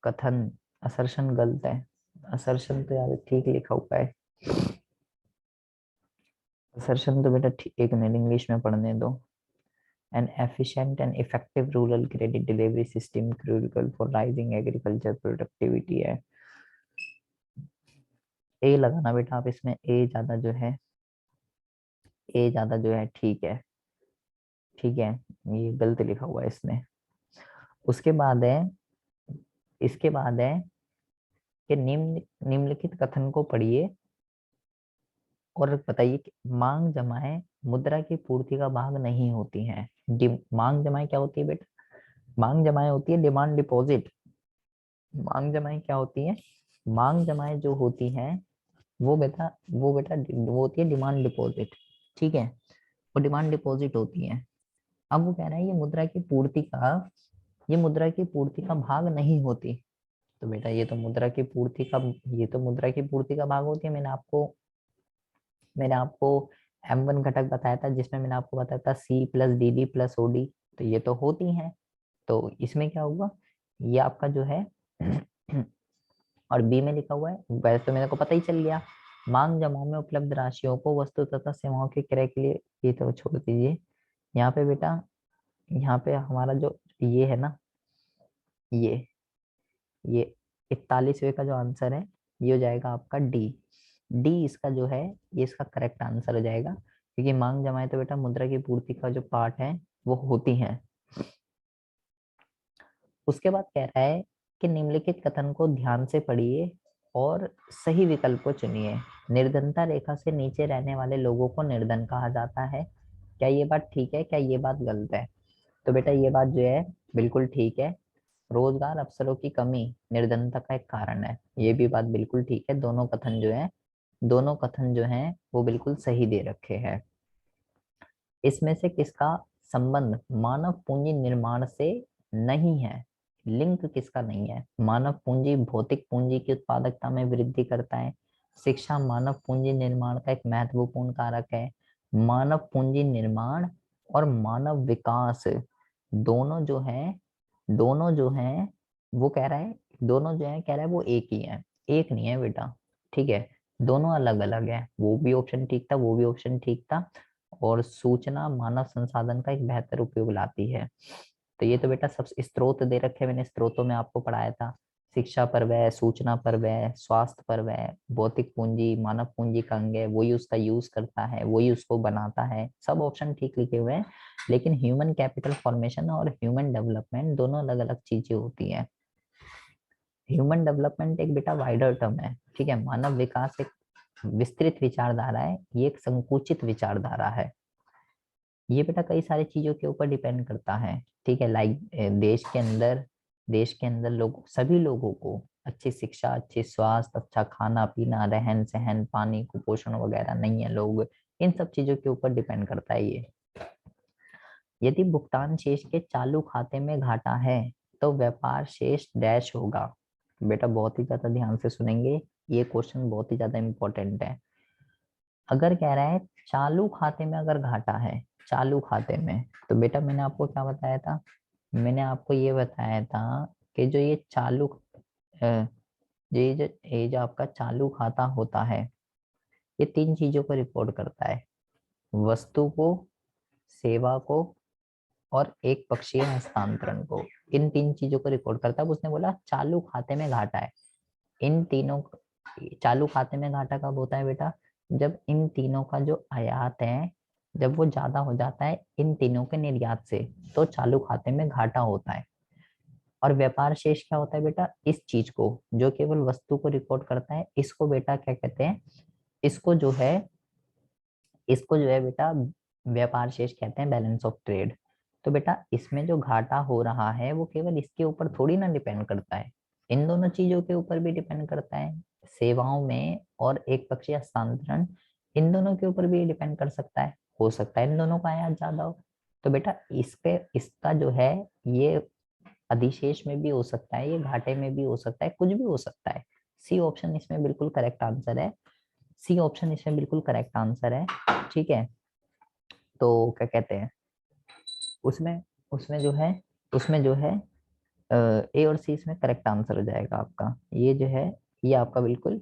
कथन, असर्शन गलत है। असर्शन तो यार ठीक लिखा हुआ है। असर्शन तो बेटा ठीक, एक मिनट इंग्लिश में पढ़ने दो। An efficient and effective rural credit delivery system critical for rising agriculture productivity है। ए लगाना बेटा आप इसमें, ए ज्यादा जो है, ए ज्यादा जो है ठीक है। ठीक है, ये गलत लिखा हुआ है इसने। उसके बाद है, इसके बाद है कि निम्नलिखित कथन को पढ़िए और बताइए कि मांग जमाएं मुद्रा की पूर्ति का भाग नहीं होती हैं। मांग जमाएं क्या होती है बेटा? मांग जमाएं होती है डिमांड डिपॉजिट। मांग जमाएं क्या होती है? मांग जमाएं जो होती हैं वो बेटा वो होती है डिमांड डिपॉजिट। ठीक है, वो डिमांड डिपॉजिट होती है। अब वो कह रहा है ये मुद्रा की पूर्ति का भाग नहीं होती। तो बेटा ये तो मुद्रा की पूर्ति का, ये तो मुद्रा की पूर्ति का भाग होती है। मैंने आपको M1 घटक बताया था, जिसमें मैंने आपको बताया था C+DD+OD, तो ये तो होती हैं। तो इसमें क्या होगा, ये आपका जो है और बी में लिखा हुआ है, वैसे तो मेरे को पता ही चल गया। मांग जमाव में उपलब्ध राशियों को वस्तु तथा सेवाओं के क्रय के लिए, ये तो छोड़ दीजिए। यहाँ पे बेटा, यहाँ पे हमारा जो ये है ना, ये ये 41वें का जो आंसर है, ये हो जाएगा आपका डी। डी इसका जो है, ये इसका करेक्ट आंसर हो जाएगा, क्योंकि मांग जमाए तो बेटा मुद्रा की पूर्ति का जो पार्ट है वो होती है। उसके बाद कह रहा है कि निम्नलिखित कथन को ध्यान से पढ़िए और सही विकल्प को चुनिए। निर्धनता रेखा से नीचे रहने वाले लोगों को निर्धन कहा जाता है। क्या ये बात ठीक है, क्या ये बात गलत है? तो बेटा ये बात जो है बिल्कुल ठीक है। रोजगार अवसरों की कमी निर्धनता का एक कारण है, ये भी बात बिल्कुल ठीक है। दोनों कथन जो हैं वो बिल्कुल सही दे रखे हैं। इसमें से किसका संबंध मानव पूंजी निर्माण से नहीं है? लिंक किसका नहीं है? मानव पूंजी भौतिक पूंजी की उत्पादकता में वृद्धि करता है। शिक्षा मानव पूंजी निर्माण का एक महत्वपूर्ण कारक है। मानव पूंजी निर्माण और मानव विकास दोनों जो है वो कह रहा है, दोनों जो है कह रहा है वो एक ही है। एक नहीं है बेटा। ठीक है, दोनों अलग अलग है। वो भी ऑप्शन ठीक था, वो भी ऑप्शन ठीक था। और सूचना मानव संसाधन का एक बेहतर उपयोग लाती है। तो ये तो बेटा सब स्रोत दे रखे, मैंने स्रोतों में आपको पढ़ाया था। शिक्षा पर वह, सूचना पर वह, स्वास्थ्य पर वह, भौतिक पूंजी मानव पूंजी का अंग है, वही उसका यूज करता है, वही उसको बनाता है। सब ऑप्शन ठीक लिखे हुए हैं। लेकिन ह्यूमन कैपिटल फॉर्मेशन और ह्यूमन डेवलपमेंट दोनों अलग अलग चीजें होती हैं। ह्यूमन डेवलपमेंट एक बेटा वाइडर टर्म है। ठीक है, मानव विकास एक विस्तृत विचारधारा है, ये एक संकुचित विचारधारा है। ये बेटा कई सारी चीजों के ऊपर डिपेंड करता है। ठीक है, लाइक देश के अंदर लोग, सभी लोगों को अच्छी शिक्षा, अच्छी स्वास्थ्य, अच्छा खाना पीना, रहन सहन, पानी, कुपोषण वगैरह नहीं है लोग, इन सब चीजों के ऊपर डिपेंड करता है ये। यदि भुगतान शेष के चालू खाते में घाटा है तो व्यापार शेष डैश होगा। बेटा बहुत ही ज्यादा ध्यान से सुनेंगे, ये क्वेश्चन बहुत ही ज्यादा इंपॉर्टेंट है। अगर कह रहा है चालू खाते में अगर घाटा है, चालू खाते में, तो बेटा मैंने आपको क्या बताया था? मैंने आपको ये बताया था कि जो ये चालू ये जो आपका चालू खाता होता है, ये 3 चीजों को रिपोर्ट करता है। वस्तु को, सेवा को और एक पक्षीय हस्तांतरण को। इन 3 चीजों को रिकॉर्ड करता है। उसने बोला चालू खाते में घाटा है, इन तीनों। चालू खाते में घाटा कब होता है बेटा? जब इन तीनों का जो आयात है, जब वो ज्यादा हो जाता है इन तीनों के निर्यात से, तो चालू खाते में घाटा होता है। और व्यापार शेष क्या होता है बेटा, इस चीज को जो केवल वस्तु को रिकॉर्ड करता है, इसको बेटा क्या कहते हैं, इसको जो है, इसको जो है बेटा व्यापार शेष कहते हैं, बैलेंस ऑफ ट्रेड। तो बेटा इसमें जो घाटा हो रहा है वो केवल इसके ऊपर थोड़ी ना डिपेंड करता है, इन दोनों चीजों के ऊपर भी डिपेंड करता है। सेवाओं में और एक पक्षीय हस्तांतरण, इन दोनों के ऊपर भी डिपेंड कर सकता है, हो सकता है इन दोनों का आयात ज्यादा हो। तो बेटा इस पे इसका जो है ये अधिशेष में भी हो सकता है, ये घाटे में भी हो सकता है, कुछ भी हो सकता है। सी ऑप्शन इसमें बिल्कुल करेक्ट आंसर है, सी ऑप्शन इसमें बिल्कुल करेक्ट आंसर है। ठीक है, तो क्या कहते हैं उसमें, उसमें जो है, उसमें जो है ए और सी इसमें करेक्ट आंसर हो जाएगा आपका, ये जो है, ये आपका बिल्कुल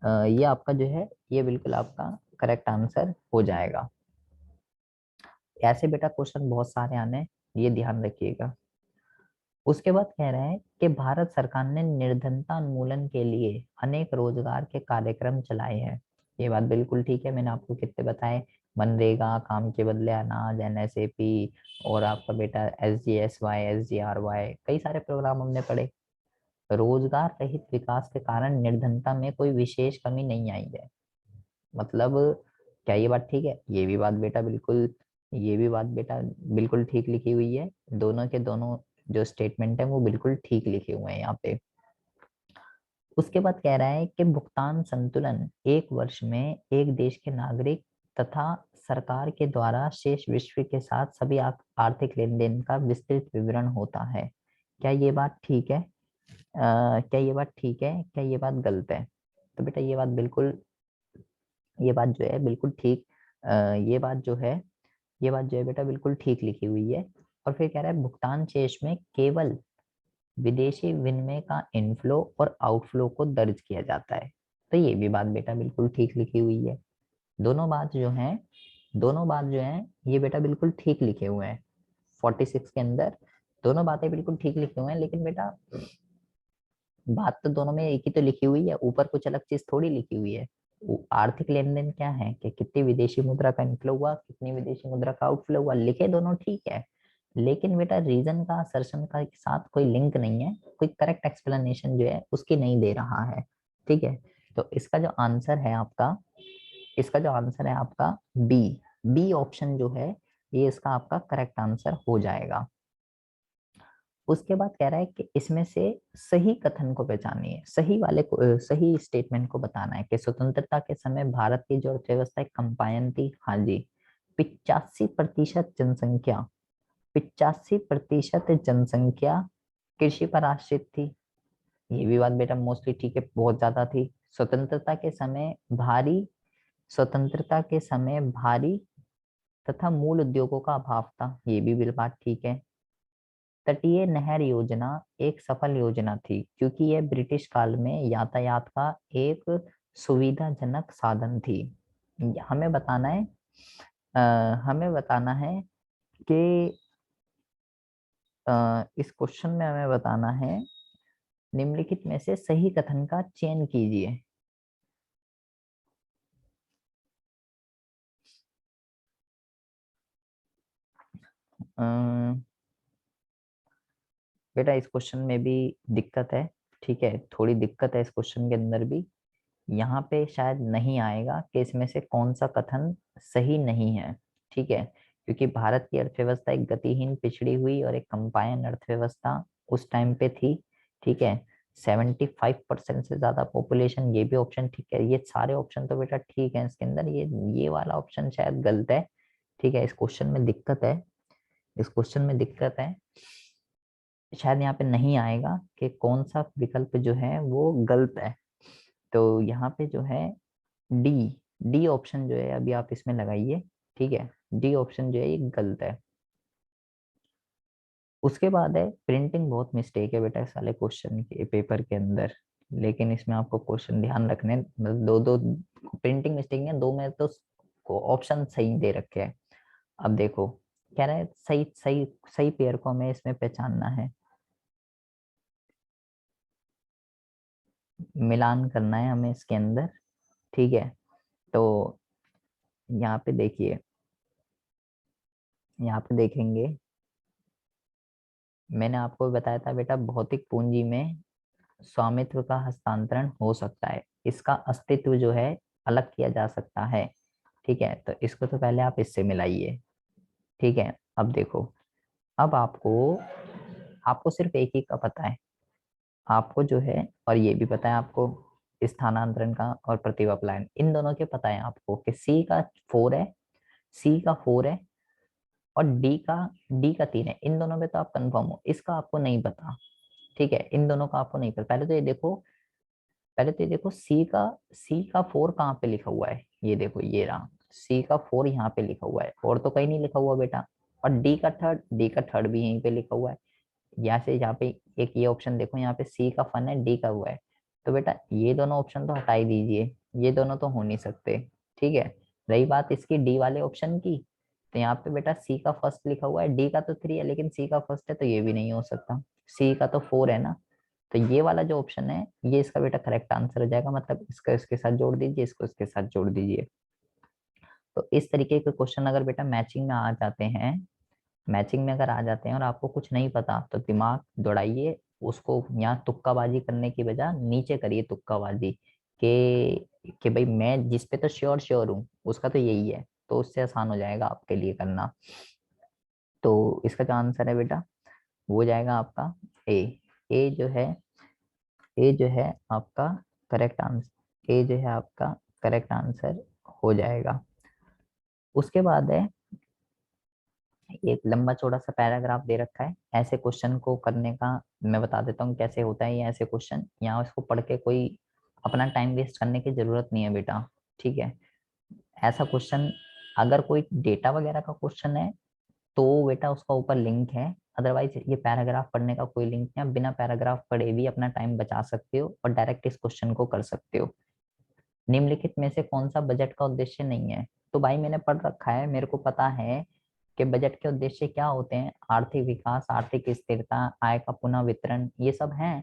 ये आपका जो है, ये बिल्कुल आपका करेक्ट आंसर हो जाएगा। ऐसे बेटा क्वेश्चन बहुत सारे आने हैं, ये ध्यान रखिएगा। उसके बाद कह रहे हैं कि भारत सरकार ने निर्धनता उन्मूलन के लिए अनेक रोजगार के कार्यक्रम चलाए हैं। ये बात बिल्कुल ठीक है, मैंने आपको कितने बताए, मनरेगा, काम के बदले अनाज, एनएसएपी, और आपका बेटा SGSY, SGRY, कई सारे प्रोग्राम हमने पढ़े। रोजगार रहित विकास के कारण निर्धनता में कोई विशेष कमी नहीं आई है। मतलब क्या ये बात ठीक है, ये भी बात बेटा बिल्कुल, ये भी बात बेटा बिल्कुल ठीक लिखी हुई है, दोनों के दोनों जो स्टेटमेंट है वो बिल्कुल ठीक लिखे हुए हैं यहाँ पे। उसके बाद कह रहा है कि भुगतान संतुलन एक वर्ष में एक देश के नागरिक तथा सरकार के द्वारा शेष विश्व के साथ सभी आर्थिक लेन देन का विस्तृत विवरण होता है। क्या ये बात ठीक है? क्या ये बात ठीक है, क्या ये बात गलत है? तो बेटा ये बात बिल्कुल, ये बात जो है बिल्कुल ठीक, ये बात जो है, ये बात जो है बेटा बिल्कुल ठीक लिखी हुई है। और फिर कह रहा है भुगतान शेष में केवल विदेशी विनिमय का इनफ्लो और आउटफ्लो को दर्ज किया जाता है। तो ये भी बात बेटा बिल्कुल ठीक लिखी हुई है। दोनों बात जो है, दोनों बात जो है ये बेटा बिल्कुल ठीक लिखे हुए हैं। 46 के अंदर दोनों बातें बिल्कुल ठीक लिखी हुए हैं, लेकिन बेटा बात तो दोनों में एक ही तो लिखी हुई है, ऊपर कुछ अलग चीज थोड़ी लिखी हुई है। आर्थिक लेन देन क्या है कि कितनी विदेशी मुद्रा का इनफ्लो हुआ, कितनी विदेशी मुद्रा का आउटफ्लो हुआ, लिखे दोनों ठीक है, लेकिन बेटा रीजन का असर्शन का साथ कोई लिंक नहीं है, कोई करेक्ट एक्सप्लेनेशन जो है उसकी नहीं दे रहा है। ठीक है, तो इसका जो आंसर है आपका, इसका जो आंसर है आपका बी, बी ऑप्शन जो है ये इसका आपका करेक्ट आंसर हो जाएगा। उसके बाद कह रहा है कि इसमें से सही कथन को पहचानिए, सही वाले को, सही स्टेटमेंट को बताना है कि स्वतंत्रता के समय भारत की जो अर्थव्यवस्था एक कंपायन थी। हाँ जी, 85% जनसंख्या, 85% जनसंख्या कृषि पर आश्रित थी। ये भी बात बेटा मोस्टली ठीक है, बहुत ज्यादा थी। स्वतंत्रता के समय भारी, स्वतंत्रता के समय भारी तथा मूल उद्योगों का अभाव था। ये भी बिल बात ठीक है। तटीय नहर योजना एक सफल योजना थी क्योंकि यह ब्रिटिश काल में यातायात का एक सुविधाजनक साधन थी। हमें बताना है, हमें बताना है कि इस क्वेश्चन में हमें बताना है निम्नलिखित में से सही कथन का चयन कीजिए। अ, बेटा इस क्वेश्चन में भी दिक्कत है, ठीक है, थोड़ी दिक्कत है इस क्वेश्चन के अंदर भी। यहाँ पे शायद नहीं आएगा कि इसमें से कौन सा कथन सही नहीं है। ठीक है, क्योंकि भारत की अर्थव्यवस्था एक गतिहीन, पिछड़ी हुई और एक कंपायन अर्थव्यवस्था उस टाइम पे थी। ठीक है, 75% से ज्यादा पॉपुलेशन, ये भी ऑप्शन ठीक है, ये सारे ऑप्शन तो बेटा ठीक है इसके अंदर, ये वाला ऑप्शन शायद गलत है। ठीक है, इस क्वेश्चन में दिक्कत है, इस क्वेश्चन में दिक्कत है, शायद यहाँ पे नहीं आएगा कि कौन सा विकल्प जो है वो गलत है। तो यहाँ पे जो है डी, डी ऑप्शन जो है अभी आप इसमें लगाइए। ठीक है, डी ऑप्शन जो है ये गलत है। उसके बाद है प्रिंटिंग, बहुत मिस्टेक है बेटा इस वाले क्वेश्चन के पेपर के अंदर, लेकिन इसमें आपको क्वेश्चन ध्यान रखने, मतलब दो दो प्रिंटिंग मिस्टेक है, दो में तो ऑप्शन सही दे रखे हैं। अब देखो, कह रहा है सही सही सही पेयर को हमें इसमें पहचानना है, मिलान करना है हमें इसके अंदर। ठीक है, तो यहाँ पे देखिए, यहाँ पे देखेंगे, मैंने आपको बताया था बेटा भौतिक पूंजी में स्वामित्व का हस्तांतरण हो सकता है, इसका अस्तित्व जो है अलग किया जा सकता है। ठीक है, तो इसको तो पहले आप इससे मिलाइए। ठीक है, अब देखो, अब आपको आपको सिर्फ एक ही का पता है, आपको जो है, और ये भी पता है आपको स्थानांतरण का और प्रतिभा पलायन, इन दोनों के पता है आपको कि सी का 4 है, सी का 4 है, और डी का 3 है। इन दोनों में तो आप कंफर्म हो, इसका आपको नहीं पता। ठीक है, इन दोनों का आपको नहीं पता। पहले तो ये देखो, पहले तो ये देखो सी का 4 कहाँ पे लिखा हुआ है, ये देखो ये रहा, सी का 4 यहाँ पे लिखा हुआ है, और तो कहीं नहीं लिखा हुआ बेटा। और डी का थर्ड भी यहीं पे लिखा हुआ है। यहाँ से यहाँ पे एक ये ऑप्शन देखो, यहाँ पे सी का फन है, डी का हुआ है। तो बेटा ये दोनों ऑप्शन तो हटा ही दीजिए, ये दोनों तो हो नहीं सकते। ठीक है, रही बात इसकी डी वाले ऑप्शन की, तो यहाँ पे बेटा सी का फर्स्ट लिखा हुआ है, डी का तो 3 है, लेकिन सी का फर्स्ट है, तो ये भी नहीं हो सकता। सी का तो 4 है ना, तो ये वाला जो ऑप्शन है, ये इसका बेटा करेक्ट आंसर हो जाएगा। मतलब इसका इसके साथ जोड़ दीजिए, इसको इसके साथ जोड़ दीजिए। तो इस तरीके के क्वेश्चन अगर बेटा मैचिंग में आ जाते हैं, मैचिंग में अगर आ जाते हैं और आपको कुछ नहीं पता, तो दिमाग दौड़ाइए, उसको यहाँ तुक्काबाजी करने की बजाय नीचे करिए तुक्काबाजी, कि भाई मैं जिस पे तो श्योर श्योर हूँ उसका तो यही है, तो उससे आसान हो जाएगा आपके लिए करना। तो इसका जो आंसर है बेटा, वो जाएगा आपका ए। ए जो है, ए जो है आपका करेक्ट आंसर, ए जो है आपका करेक्ट आंसर हो जाएगा। उसके बाद है एक लंबा चौड़ा सा पैराग्राफ दे रखा है, ऐसे क्वेश्चन को करने का मैं बता देता हूँ कैसे होता है ये ऐसे क्वेश्चन। यहाँ इसको पढ़ के कोई अपना टाइम वेस्ट करने की जरूरत नहीं है बेटा। ठीक है, ऐसा क्वेश्चन अगर कोई डेटा वगैरह का क्वेश्चन है तो बेटा उसका ऊपर लिंक है, अदरवाइज ये पैराग्राफ पढ़ने का कोई लिंक नहीं है। बिना पैराग्राफ पढ़े भी अपना टाइम बचा सकते हो और डायरेक्ट इस क्वेश्चन को कर सकते हो। निम्नलिखित में से कौन सा बजट का उद्देश्य नहीं है? तो भाई मैंने पढ़ रखा है, मेरे को पता है कि बजट के उद्देश्य क्या होते हैं, आर्थिक विकास, आर्थिक स्थिरता, आय का पुनः वितरण, ये सब हैं।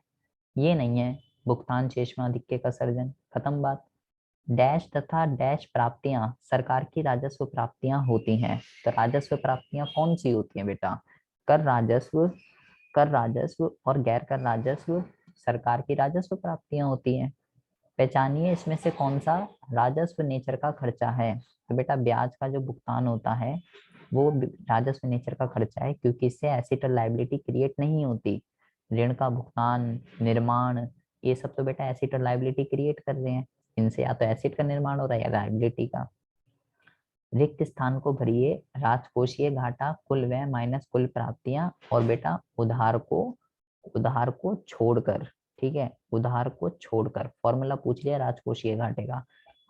ये नहीं है भुगतान शेष में अधिक्य का सर्जन, खत्म बात। डैश तथा डैश प्राप्तियां सरकार की राजस्व प्राप्तियां होती हैं। तो राजस्व प्राप्तियां कौन सी होती हैं बेटा? कर राजस्व, कर राजस्व और गैर कर राजस्व सरकार की राजस्व प्राप्तियां होती हैं। पहचानिए इसमें से कौन सा राजस्व नेचर का खर्चा है। तो बेटा ब्याज का जो भुगतान होता है वो राजस्व नेचर का खर्चा है, क्योंकि इससे एसेट और लायबिलिटी क्रिएट नहीं होती। ऋण का भुगतान, निर्माण, ये सब तो बेटा एसेट और लायबिलिटी क्रिएट कर रहे हैं। इनसे या तो एसेट का निर्माण हो रहा है या लायबिलिटी का। रिक्त स्थान को भरिए, राजकोषीय घाटा कुल व्यय माइनस कुल प्राप्तियां, और बेटा उधार को छोड़कर। ठीक है, उधार को छोड़कर फॉर्मूला पूछ लिया राजकोषीय घाटे का,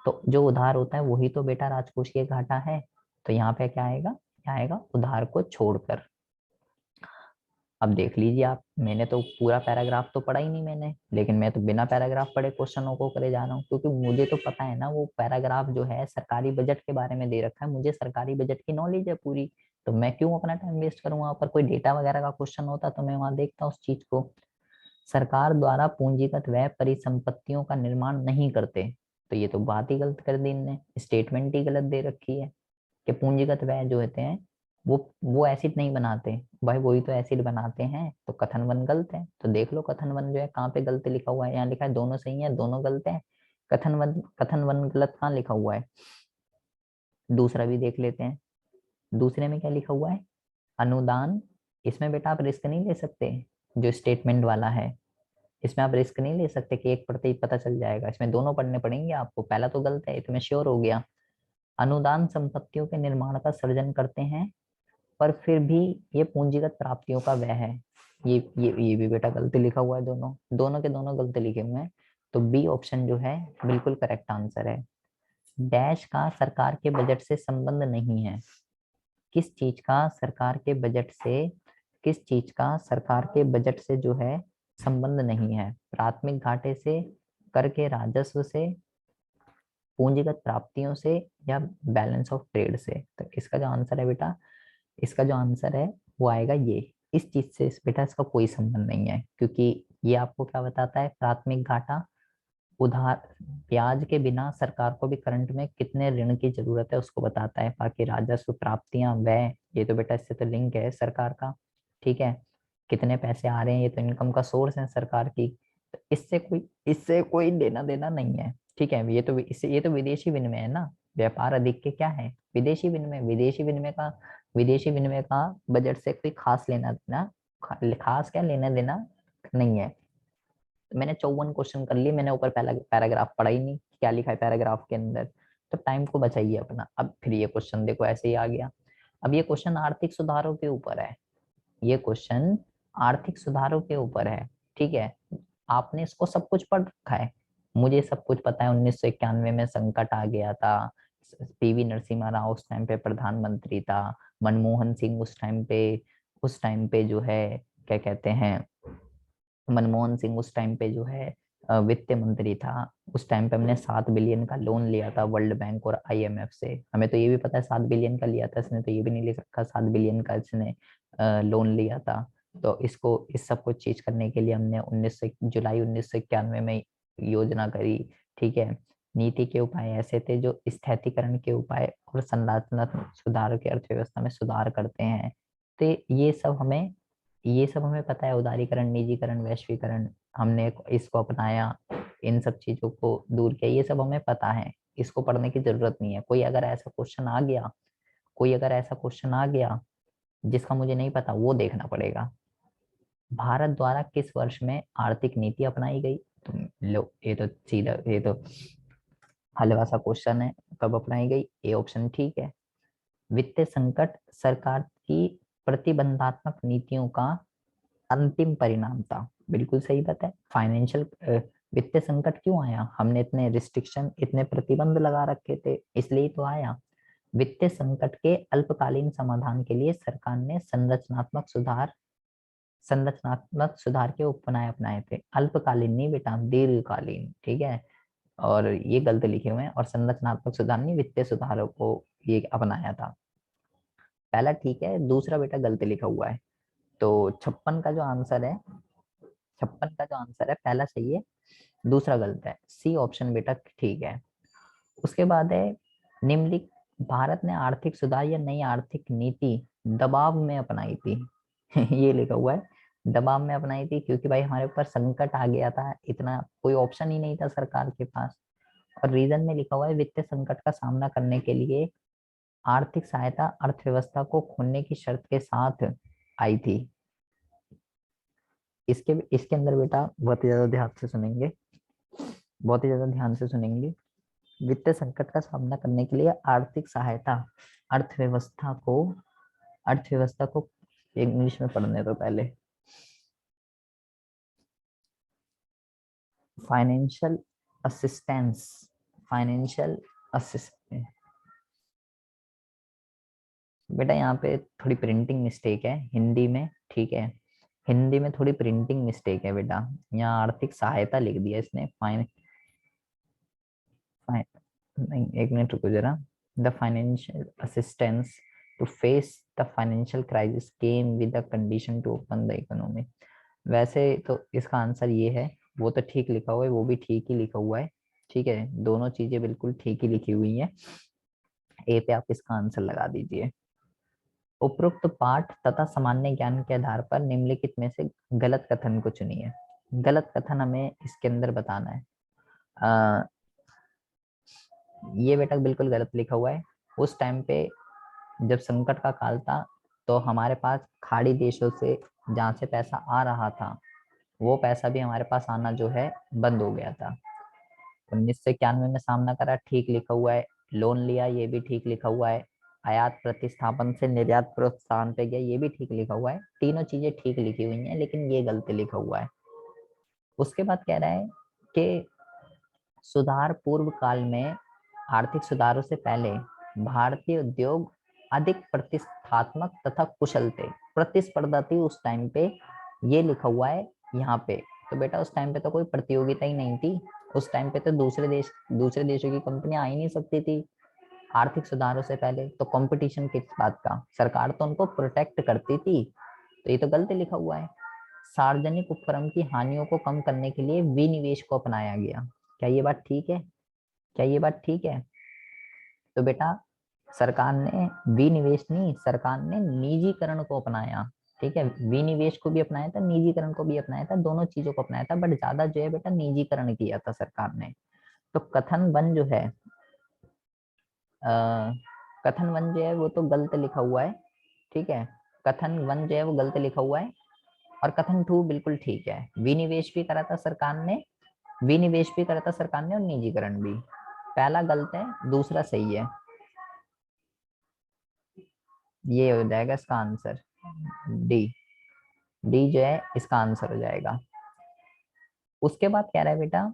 तो जो उधार होता है वही तो बेटा राजकोषीय घाटा है। तो यहाँ पे क्या आएगा, क्या आएगा, उधार को छोड़कर। अब देख लीजिए आप, मैंने तो पूरा पैराग्राफ तो पढ़ा ही नहीं मैंने, लेकिन मैं तो बिना पैराग्राफ पढ़े क्वेश्चनों को करे जा रहा हूँ, क्योंकि मुझे तो पता है ना वो पैराग्राफ जो है सरकारी बजट के बारे में दे रखा है, मुझे सरकारी बजट की नॉलेज है पूरी। तो मैं क्यों अपना टाइम वेस्ट करूँ वहां पर? कोई डेटा वगैरह का क्वेश्चन होता तो मैं वहां देखता उस चीज को। सरकार द्वारा पूंजीगत व्यय परिसंपत्तियों का निर्माण नहीं करते, तो ये तो बात ही गलत कर दी इनने, स्टेटमेंट ही गलत दे रखी है कि पूंजीगत व्यय जो होते हैं वो एसिड नहीं बनाते। भाई वही तो एसिड बनाते हैं, तो कथन वन गलत है। तो देख लो कथन वन जो है कहाँ पे गलत लिखा हुआ है, यहाँ लिखा है दोनों सही है, दोनों गलत है। कथन वन गलत कहाँ लिखा हुआ है? दूसरा भी देख लेते हैं, दूसरे में क्या लिखा हुआ है, अनुदान। इसमें बेटा आप रिस्क नहीं ले सकते, जो स्टेटमेंट वाला है इसमें आप रिस्क नहीं ले सकते कि एक पढ़ते ही पता चल जाएगा, इसमें दोनों पढ़ने पड़ेंगे आपको। पहला तो गलत है, तो मैं श्योर हो गया। अनुदान संपत्तियों के निर्माण का सृजन करते हैं, पर फिर भी ये पूंजीगत प्राप्तियों का व्यय है। ये भी बेटा गलती लिखा हुआ है, दोनों दोनों के दोनों गलती लिखे हुए हैं। तो बी ऑप्शन जो है बिल्कुल करेक्ट आंसर है। डैश का सरकार के बजट से संबंध नहीं है। किस चीज का सरकार के बजट से, किस चीज का सरकार के बजट से जो है संबंध नहीं है? प्राथमिक घाटे से, कर के राजस्व से, पूंजीगत प्राप्तियों से, या बैलेंस ऑफ ट्रेड से। तो इसका जो आंसर है बेटा, इसका जो आंसर है वो आएगा ये। इस चीज से इस बेटा इसका कोई संबंध नहीं है, क्योंकि ये आपको क्या बताता है, प्राथमिक घाटा उधार ब्याज के बिना सरकार को भी करंट में कितने ऋण की जरूरत है उसको बताता है। बाकी राजस्व, प्राप्तियां, व्यय, ये तो बेटा इससे तो लिंक है सरकार का। ठीक है, कितने पैसे आ रहे हैं, ये तो इनकम का सोर्स है सरकार की। तो इससे कोई लेना देना नहीं है। ठीक है, ये तो विदेशी विनिमय है ना। व्यापार अधिक के क्या है, विदेशी विनिमय। विदेशी विनिमय का बजट से कोई खास लेना देना, खास क्या लेना देना नहीं है। मैंने 54 क्वेश्चन कर लिए, मैंने ऊपर पहला पैराग्राफ पढ़ा ही नहीं क्या लिखा है पैराग्राफ के अंदर। तो टाइम को बचाइए अपना। अब फिर ये क्वेश्चन देखो ऐसे ही आ गया। अब ये क्वेश्चन आर्थिक सुधारों के ऊपर है। ये क्वेश्चन आर्थिक सुधारों के ऊपर है। ठीक है, आपने इसको सब कुछ पढ़ रखा है, मुझे सब कुछ पता है। 1991 में संकट आ गया था, पीवी नरसिम्हा राव उस टाइम पे प्रधानमंत्री था, मनमोहन सिंह उस टाइम पे जो है क्या कहते हैं, मनमोहन सिंह उस टाइम पे जो है वित्त मंत्री था। उस टाइम पे हमने 7 बिलियन का लोन लिया था वर्ल्ड बैंक और आईएमएफ से। हमें तो ये भी पता है 7 बिलियन का लिया था इसने, तो ये भी नहीं लिख रखा 7 बिलियन का इसने लोन लिया था। तो इसको इस सब कुछ चीज करने के लिए हमने 19 जुलाई 1991 में योजना करी। ठीक है, नीति के उपाय ऐसे थे जो स्थैतिकरण के उपाय और संरचनात्मक सुधार के अर्थव्यवस्था में सुधार करते हैं। तो ये सब हमें पता है। उदारीकरण, निजीकरण, वैश्वीकरण, हमने इसको अपनाया, इन सब चीजों को दूर किया, ये सब हमें पता है। इसको पढ़ने की जरूरत नहीं है। कोई अगर ऐसा क्वेश्चन आ गया जिसका मुझे नहीं पता, वो देखना पड़ेगा। भारत द्वारा किस वर्ष में आर्थिक नीति अपनाई गई? तुम लो, ये तो सीधा, ये तो हलवा सा क्वेश्चन है। कब अपनाई गई? ए ऑप्शन ठीक है। वित्तीय संकट सरकार की प्रतिबंधात्मक नीतियों का अंतिम परिणाम था। बिल्कुल सही बात है। फाइनेंशियल वित्तीय संकट क्यों आया? हमने इतने रिस्ट्रिक्शन, इतने प्रतिबंध लगा रखे थे, इसलिए तो आया। वित्तीय संकट के अल्पकालीन समाधान के लिए सरकार ने संरचनात्मक सुधार के उपाय अपनाए थे। अल्पकालीन नहीं बेटा, दीर्घकालीन। ठीक है, और ये गलत लिखे हुए हैं। और संरचनात्मक सुधार नहीं, वित्तीय सुधारों को ये अपनाया था। पहला ठीक है, दूसरा बेटा गलत लिखा हुआ है। तो 56 का जो आंसर है, पहला सही है, दूसरा गलत है। सी ऑप्शन बेटा ठीक है। उसके बाद है निम्नलिखित, भारत ने आर्थिक सुधार या नई आर्थिक नीति दबाव में अपनाई थी। ये लिखा हुआ है, दबाव में अपनाई थी, क्योंकि भाई हमारे ऊपर संकट आ गया था, इतना कोई ऑप्शन ही नहीं था सरकार के पास। और रीजन में लिखा हुआ है वित्तीय संकट का सामना करने के लिए आर्थिक सहायता अर्थव्यवस्था को खोलने की शर्त के साथ आई थी। इसके इसके अंदर बेटा बहुत ही ज्यादा ध्यान से सुनेंगे, बहुत ही ज्यादा ध्यान से सुनेंगे। वित्तीय संकट का सामना करने के लिए आर्थिक सहायता अर्थव्यवस्था को अर्थव्यवस्था को, इंग्लिश में पढ़ने तो पहले, फाइनेंशियल असिस्टेंस, फाइनेंशियल असिस्टेंस। बेटा यहाँ पे थोड़ी प्रिंटिंग मिस्टेक है हिंदी में। ठीक है, हिंदी में थोड़ी प्रिंटिंग मिस्टेक है बेटा। यहाँ आर्थिक सहायता लिख दिया इसने, फाइन नहीं, एक मिनट रुको जरा। The financial assistance to face the financial crisis came with the condition to open the economy. वैसे तो इसका आंसर ये है, वो तो ठीक लिखा हुआ है, वो भी ठीक ही लिखा हुआ है। ठीक है, दोनों चीजें बिल्कुल ठीक ही लिखी हुई हैं। ए पे आप इसका आंसर लगा दीजिए। उपरोक्त पाठ तथा सामान्य ज्ञान के आधार पर निम्नलिखित में से गलत कथन को चुनिए। गलत कथन हमें इसके अंदर बताना है। ये बेटा बिल्कुल गलत लिखा हुआ है। उस टाइम पे जब संकट का काल था, तो हमारे पास खाड़ी देशों से जहाँ से पैसा आ रहा था, वो पैसा भी हमारे पास आना जो है बंद हो गया था। 1991 में सामना करा, ठीक लिखा हुआ है। लोन लिया, ये भी ठीक लिखा हुआ है। आयात प्रतिस्थापन से निर्यात प्रोत्साहन पे गया, ये भी ठीक लिखा हुआ है। तीनों चीजें ठीक लिखी हुई हैं, लेकिन ये गलत लिखा हुआ है। उसके बाद कह रहा है कि सुधार पूर्व काल में, आर्थिक सुधारों से पहले भारतीय उद्योग अधिक प्रतिष्ठात्मक तथा कुशल थे, प्रतिस्पर्धा थी उस टाइम पे, ये लिखा हुआ है यहाँ पे। तो बेटा उस टाइम पे तो कोई प्रतियोगिता ही नहीं थी। उस टाइम पे तो दूसरे देशों की कंपनियां आ ही नहीं सकती थी। आर्थिक सुधारों से पहले तो कंपटीशन किस बात का, सरकार तो उनको प्रोटेक्ट करती थी। तो ये तो गलत लिखा हुआ है। सार्वजनिक उपक्रम की हानियों को कम करने के लिए विनिवेश को अपनाया गया। क्या ये बात ठीक है? क्या ये बात ठीक है? तो बेटा सरकार ने विनिवेश नहीं, सरकार ने निजीकरण को अपनाया। ठीक है, विनिवेश को भी अपनाया था, निजीकरण को भी अपनाया था, दोनों चीजों को अपनाया था, बट ज्यादा जो है बेटा निजीकरण किया था सरकार ने। तो कथन वन जो है, कथन वन जो है वो तो गलत लिखा हुआ है। ठीक है, कथन वन जो है वो गलत लिखा हुआ है, और कथन टू बिल्कुल ठीक है। विनिवेश भी करा था सरकार ने, विनिवेश भी करा था सरकार ने, और निजीकरण भी। पहला गलत है, दूसरा सही है। ये हो जाएगा इसका आंसर, डी। डी जो है इसका आंसर हो जाएगा। उसके बाद कह रहा है बेटा,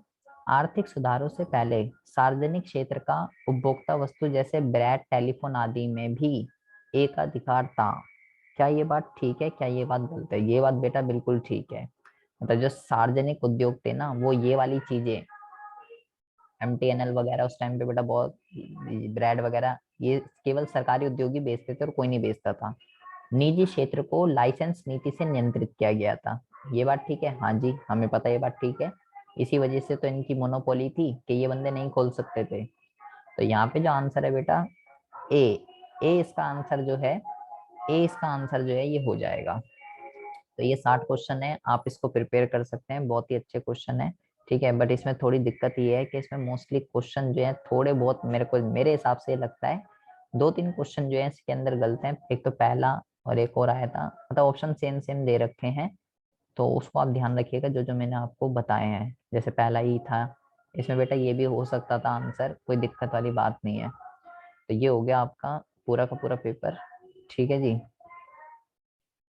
आर्थिक सुधारों से पहले सार्वजनिक क्षेत्र का उपभोक्ता वस्तु जैसे ब्रेड, टेलीफोन आदि में भी एकाधिकार था। क्या ये बात ठीक है? क्या ये बात गलत है? ये बात बेटा बिल्कुल ठीक है। मतलब जो सार्वजनिक उद्योग थे ना, वो ये वाली चीजें, एमटीएनएल वगैरह उस टाइम पे बेटा बहुत, ब्रेड वगैरह ये केवल सरकारी उद्योग ही बेचते थे और कोई नहीं बेचता था। निजी क्षेत्र को लाइसेंस नीति से नियंत्रित किया गया था। ये बात ठीक है? हाँ जी, हमें पता है ये बात ठीक है। इसी वजह से तो इनकी मोनोपोली थी कि ये बंदे नहीं खोल सकते थे। तो यहाँ पे जो आंसर है बेटा, ए। ए इसका आंसर जो है, ए इसका आंसर जो है ये हो जाएगा। तो ये 60 क्वेश्चन है, आप इसको प्रिपेयर कर सकते हैं, बहुत ही अच्छे क्वेश्चन है। ठीक है, बट इसमें थोड़ी दिक्कत ये है कि इसमें मोस्टली क्वेश्चन जो है थोड़े बहुत, मेरे हिसाब से लगता है दो तीन क्वेश्चन जो है इसके अंदर गलत हैं। एक तो पहला, और एक और आया था, मतलब ऑप्शन सेम सेम दे रखे हैं, तो उसको आप ध्यान रखिएगा जो जो मैंने आपको बताए हैं। जैसे पहला ही था, इसमें बेटा ये भी हो सकता था आंसर, कोई दिक्कत वाली बात नहीं है। तो ये हो गया आपका पूरा का पूरा पेपर। ठीक है जी।